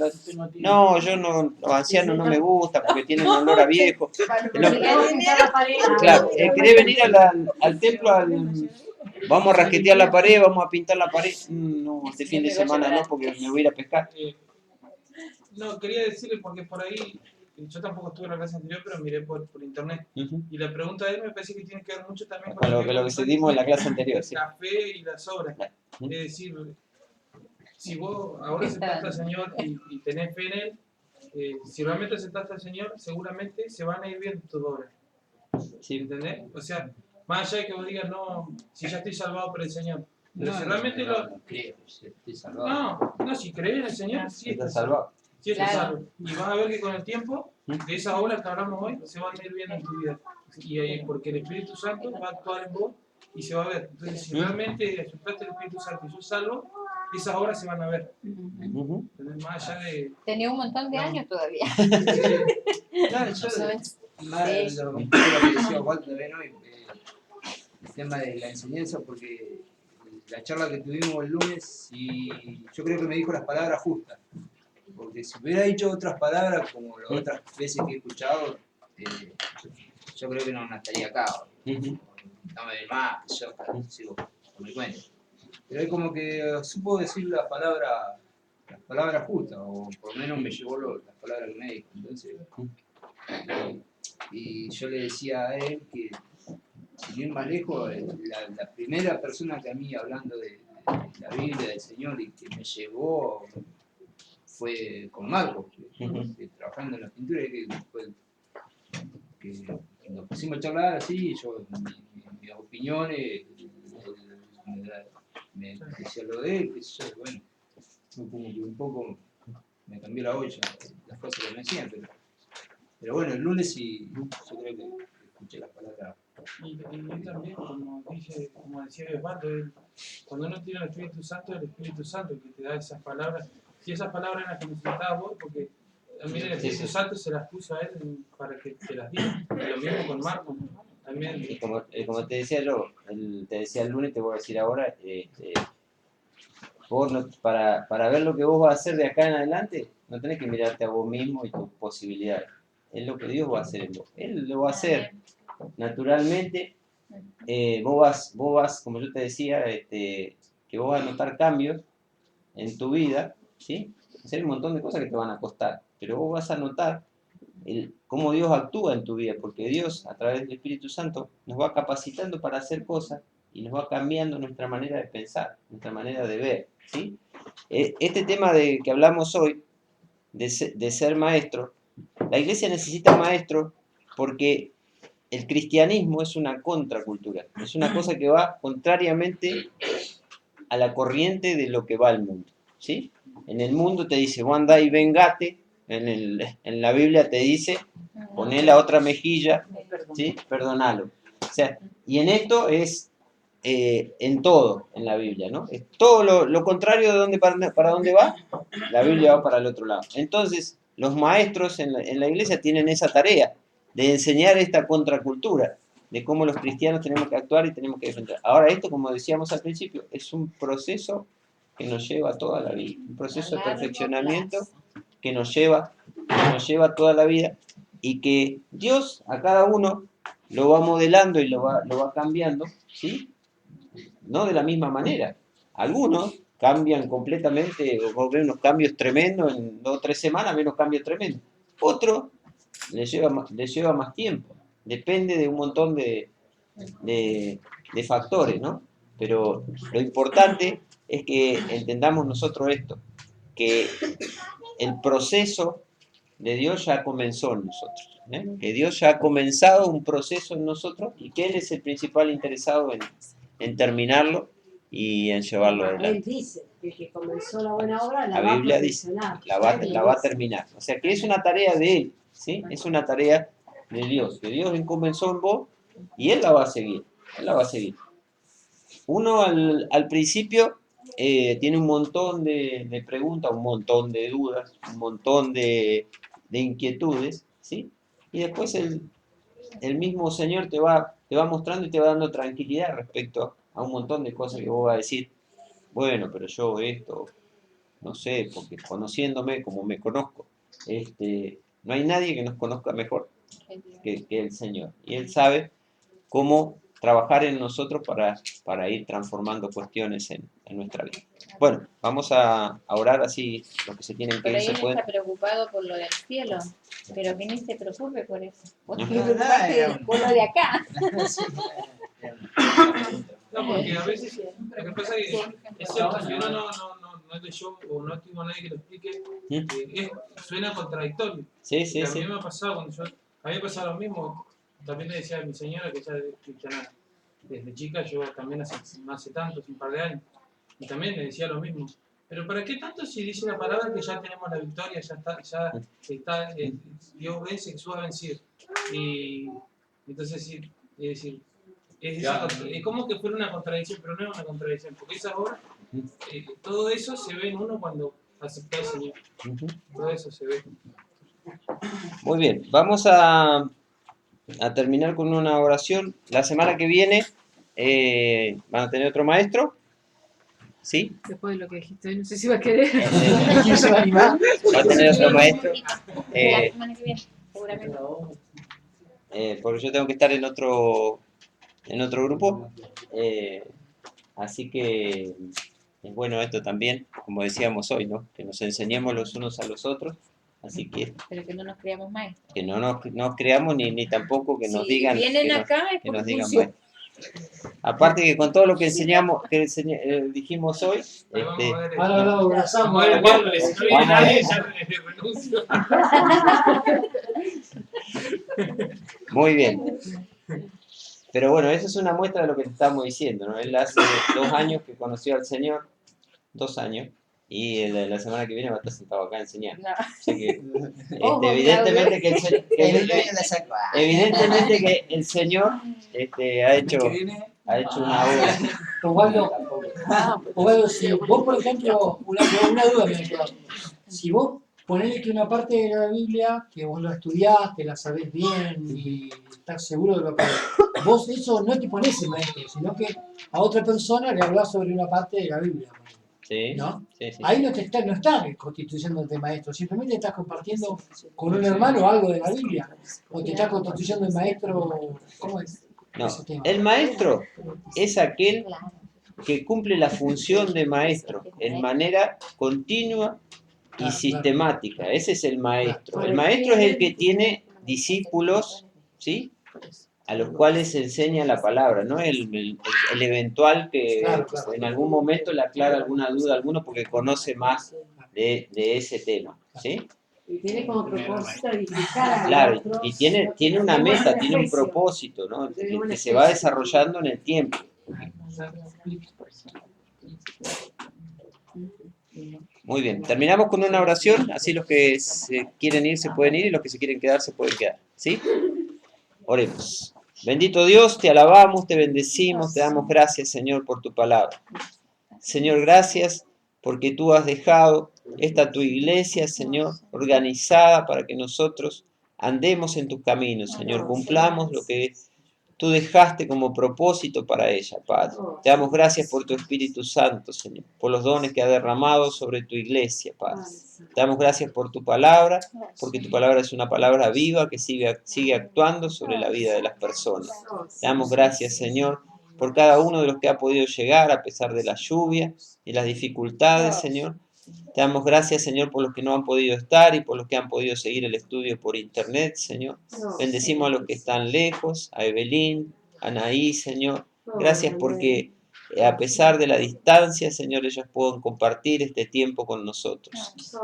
No, yo no, los ancianos no me gustan porque tienen olor a viejo. Claro, ¿querés venir al templo? Vamos a rasquetear la pared, vamos a pintar la pared. No, este fin de semana no, porque me voy a ir a pescar. no, quería decirle porque por ahí, yo tampoco estuve en la clase anterior, pero miré por internet. Y la pregunta de él me parece que tiene que ver mucho también con lo que dimos en la clase anterior. Sí. La fe y las obras. Es decir, si vos ahora aceptaste al Señor y tenés fe en Él, si realmente aceptaste al Señor, seguramente se van a ir viendo tus obras. Sí. ¿Entendés? O sea, más allá de que vos digas, no, si ya estoy salvado por el Señor. Pero si realmente no creo, si estoy salvado. No, si crees en el Señor, sí Estás salvado. Sí, estás salvo. Y vas a ver que con el tiempo, de esas obras que hablamos hoy, se van a ir viendo en tu vida. Y porque el Espíritu Santo va a actuar en vos y se va a ver. Entonces, si realmente aceptaste el Espíritu Santo y sos salvo, esas obras se van a ver. Entonces, más allá de... Tenía un montón de años todavía. Claro, más lo que decía Walter también hoy, el tema de la enseñanza, porque la charla que tuvimos el lunes, y yo creo que me dijo las palabras justas. Porque si hubiera dicho otras palabras, como las otras veces que he escuchado, yo creo que no estaría acá. No me ve más, yo sigo con mi cuenta. Pero es como que supo decir las palabras justas, o por lo menos me llevó las palabras que me dijo. Entonces, y yo le decía a él que, sin ir más lejos, la primera persona que a mí, hablando de la Biblia, del Señor, y que me llevó fue con Marcos, Ujú. trabajando en la pintura, que nos pusimos a charlar así, yo, mis opiniones, me decía lo de él, qué sé yo, bueno, como que un poco me cambió la olla, las cosas que me decían, pero bueno, el lunes sí, yo creo que escuché las palabras. Y también, como decía Osvaldo, cuando uno tiene el Espíritu Santo, es el Espíritu Santo el que te da esas palabras. Si esas palabras eran las que necesitabas vos, porque también el Espíritu Santo se las puso a él para que te las diga. Y lo mismo con Marcos. También. Y como te decía yo, te decía el lunes, te voy a decir ahora, vos para ver lo que vos vas a hacer de acá en adelante, no tenés que mirarte a vos mismo y tus posibilidades. Es lo que Dios va a hacer en vos. Él lo va a hacer naturalmente. Vos vas, como yo te decía, que vos vas a notar cambios en tu vida, ¿sí? Hacer un montón de cosas que te van a costar, pero vos vas a notar cómo Dios actúa en tu vida, porque Dios, a través del Espíritu Santo, nos va capacitando para hacer cosas y nos va cambiando nuestra manera de pensar, nuestra manera de ver, ¿sí? Este tema de que hablamos hoy, de ser maestro, la iglesia necesita maestros porque el cristianismo es una contracultura, es una cosa que va contrariamente a la corriente de lo que va el mundo, ¿sí? En el mundo te dice, vos andá y vengate, en la Biblia te dice, poné la otra mejilla, ¿sí? Perdonalo. O sea, y en esto es en todo en la Biblia, ¿no? Es todo lo contrario de dónde, para dónde va, la Biblia va para el otro lado. Entonces, los maestros en la iglesia tienen esa tarea de enseñar esta contracultura, de cómo los cristianos tenemos que actuar y tenemos que defender. Ahora, esto, como decíamos al principio, es un proceso que nos lleva toda la vida, un proceso de perfeccionamiento que nos lleva toda la vida y que Dios a cada uno lo va modelando y lo va cambiando, ¿sí? No de la misma manera. Algunos cambian completamente, vos ves unos cambios tremendos, en 2 o 3 semanas ves unos cambios tremendos. Otros les lleva más tiempo. Depende de un montón de factores, ¿no? Pero lo importante es que entendamos nosotros esto, que el proceso de Dios ya comenzó en nosotros, ¿eh? Que Dios ya ha comenzado un proceso en nosotros y que Él es el principal interesado en terminarlo y en llevarlo Él adelante. dice que el que comenzó la buena obra la La va a Biblia dice, perfeccionar. la va a terminar. O sea que es una tarea de Él, ¿sí? Es una tarea de Dios, que Dios comenzó en vos y Él la va a seguir, Él la va a seguir. Uno al principio tiene un montón de preguntas, un montón de dudas, un montón de inquietudes, ¿sí? Y después el mismo Señor te va mostrando y te va dando tranquilidad respecto a un montón de cosas que vos vas a decir, bueno, pero yo esto, no sé, porque conociéndome como me conozco, no hay nadie que nos conozca mejor que el Señor. Y Él sabe cómo trabajar en nosotros para ir transformando cuestiones en nuestra vida. Bueno, vamos a orar así, los que se tienen que Por ir ahí se él pueden. está preocupado por lo del cielo, pero que ni se preocupe por eso. Vos Ajá. tenés que preocuparte por lo de acá. No, porque a veces lo que pasa es que es cierto, si uno no leyó o no tuvo a nadie que lo explique, suena contradictorio. Sí, Y sí, a sí. mí me ha pasado, a mí me pasaba lo mismo. También le decía a mi señora que ella es cristiana desde chica, yo también no hace tanto, hace un par de años, y también le decía lo mismo. Pero ¿para qué tanto si dice la palabra que ya tenemos la victoria, ya está Dios vence, Jesús ha vencido? Y entonces sí, es decir, es como que fuera una contradicción, pero no es una contradicción, porque esas obras, todo eso se ve en uno cuando acepta al Señor. Todo eso se ve. Muy bien, vamos a terminar con una oración. La semana que viene van a tener otro maestro, ¿sí? Después de lo que dijiste hoy, no sé si va a querer. ¿Quién se va a animar? Va a tener otro maestro, La semana que viene, seguramente. porque yo tengo que estar en otro grupo, así que es bueno esto también, como decíamos hoy, ¿no? Que nos enseñemos los unos a los otros, así que Pero que no nos creamos maestros. no nos creamos ni tampoco que nos Si digan vienen acá es que nos porque digan funciona. maestros. Aparte que con todo lo que enseñamos, dijimos hoy, Ahí vamos a ver. Ahora lo Vamos abrazamos. a ver el miércoles. Si no viene Vamos a nadie, ver. ya renuncio. muy bien. Pero bueno, eso es una muestra de lo que te estamos diciendo, ¿no? Él hace 2 años que conoció al Señor, 2 años, y la semana que viene va a estar sentado acá enseñando. Así que, Ojo, evidentemente que El año la saco. evidentemente que el Señor ha hecho Que viene. una obra. Osvaldo, Osvaldo, si vos, por ejemplo, una duda me ha quedado. Si vos ponés que una parte de la Biblia, que vos la estudiaste, la sabés bien y estás seguro de lo que... Vos eso no te ponés en maestro, sino que a otra persona le hablás sobre una parte de la Biblia, Sí, ¿no? sí, sí. Ahí no estás constituyendo de maestro, simplemente estás compartiendo con un hermano algo de la Biblia, o te estás constituyendo de maestro, ¿cómo es? No, Ese tema. el maestro es aquel que cumple la función de maestro en manera continua y Claro, sistemática. Ese es el maestro. El maestro es el que tiene discípulos, ¿sí?, a los cuales se enseña la palabra, no el eventual que Claro, claro. en algún momento le aclara alguna duda a alguno porque conoce más de ese tema, ¿sí? Y tiene como propósito edificar al Claro, otro. y tiene una meta, tiene un propósito, ¿no? Que se va desarrollando en el tiempo. Muy bien, terminamos con una oración, así los que se quieren ir se pueden ir y los que se quieren quedar se pueden quedar, ¿sí? Oremos. Bendito Dios, te alabamos, te bendecimos, te damos gracias, Señor, por tu palabra. Señor, gracias porque tú has dejado esta tu iglesia, Señor, organizada para que nosotros andemos en tus caminos, Señor, cumplamos lo que tú dejaste como propósito para ella, Padre. Te damos gracias por tu Espíritu Santo, Señor, por los dones que ha derramado sobre tu iglesia, Padre. Te damos gracias por tu palabra, porque tu palabra es una palabra viva que sigue actuando sobre la vida de las personas. Te damos gracias, Señor, por cada uno de los que ha podido llegar a pesar de la lluvia y las dificultades, Señor. Te damos gracias, Señor, por los que no han podido estar y por los que han podido seguir el estudio por internet, Señor. Bendecimos a los que están lejos, a Evelyn, a Anaí, Señor. Gracias porque a pesar de la distancia, Señor, ellos pueden compartir este tiempo con nosotros.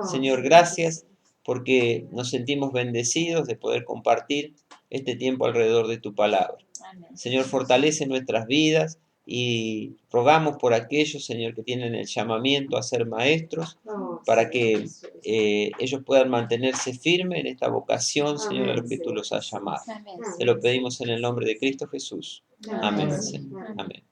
Señor, gracias porque nos sentimos bendecidos de poder compartir este tiempo alrededor de tu palabra. Señor, fortalece nuestras vidas y rogamos por aquellos, Señor, que tienen el llamamiento a ser maestros, para que ellos puedan mantenerse firmes en esta vocación, Señor, a los que tú los has llamado. Te lo pedimos en el nombre de Cristo Jesús. Amén, Señor. Amén.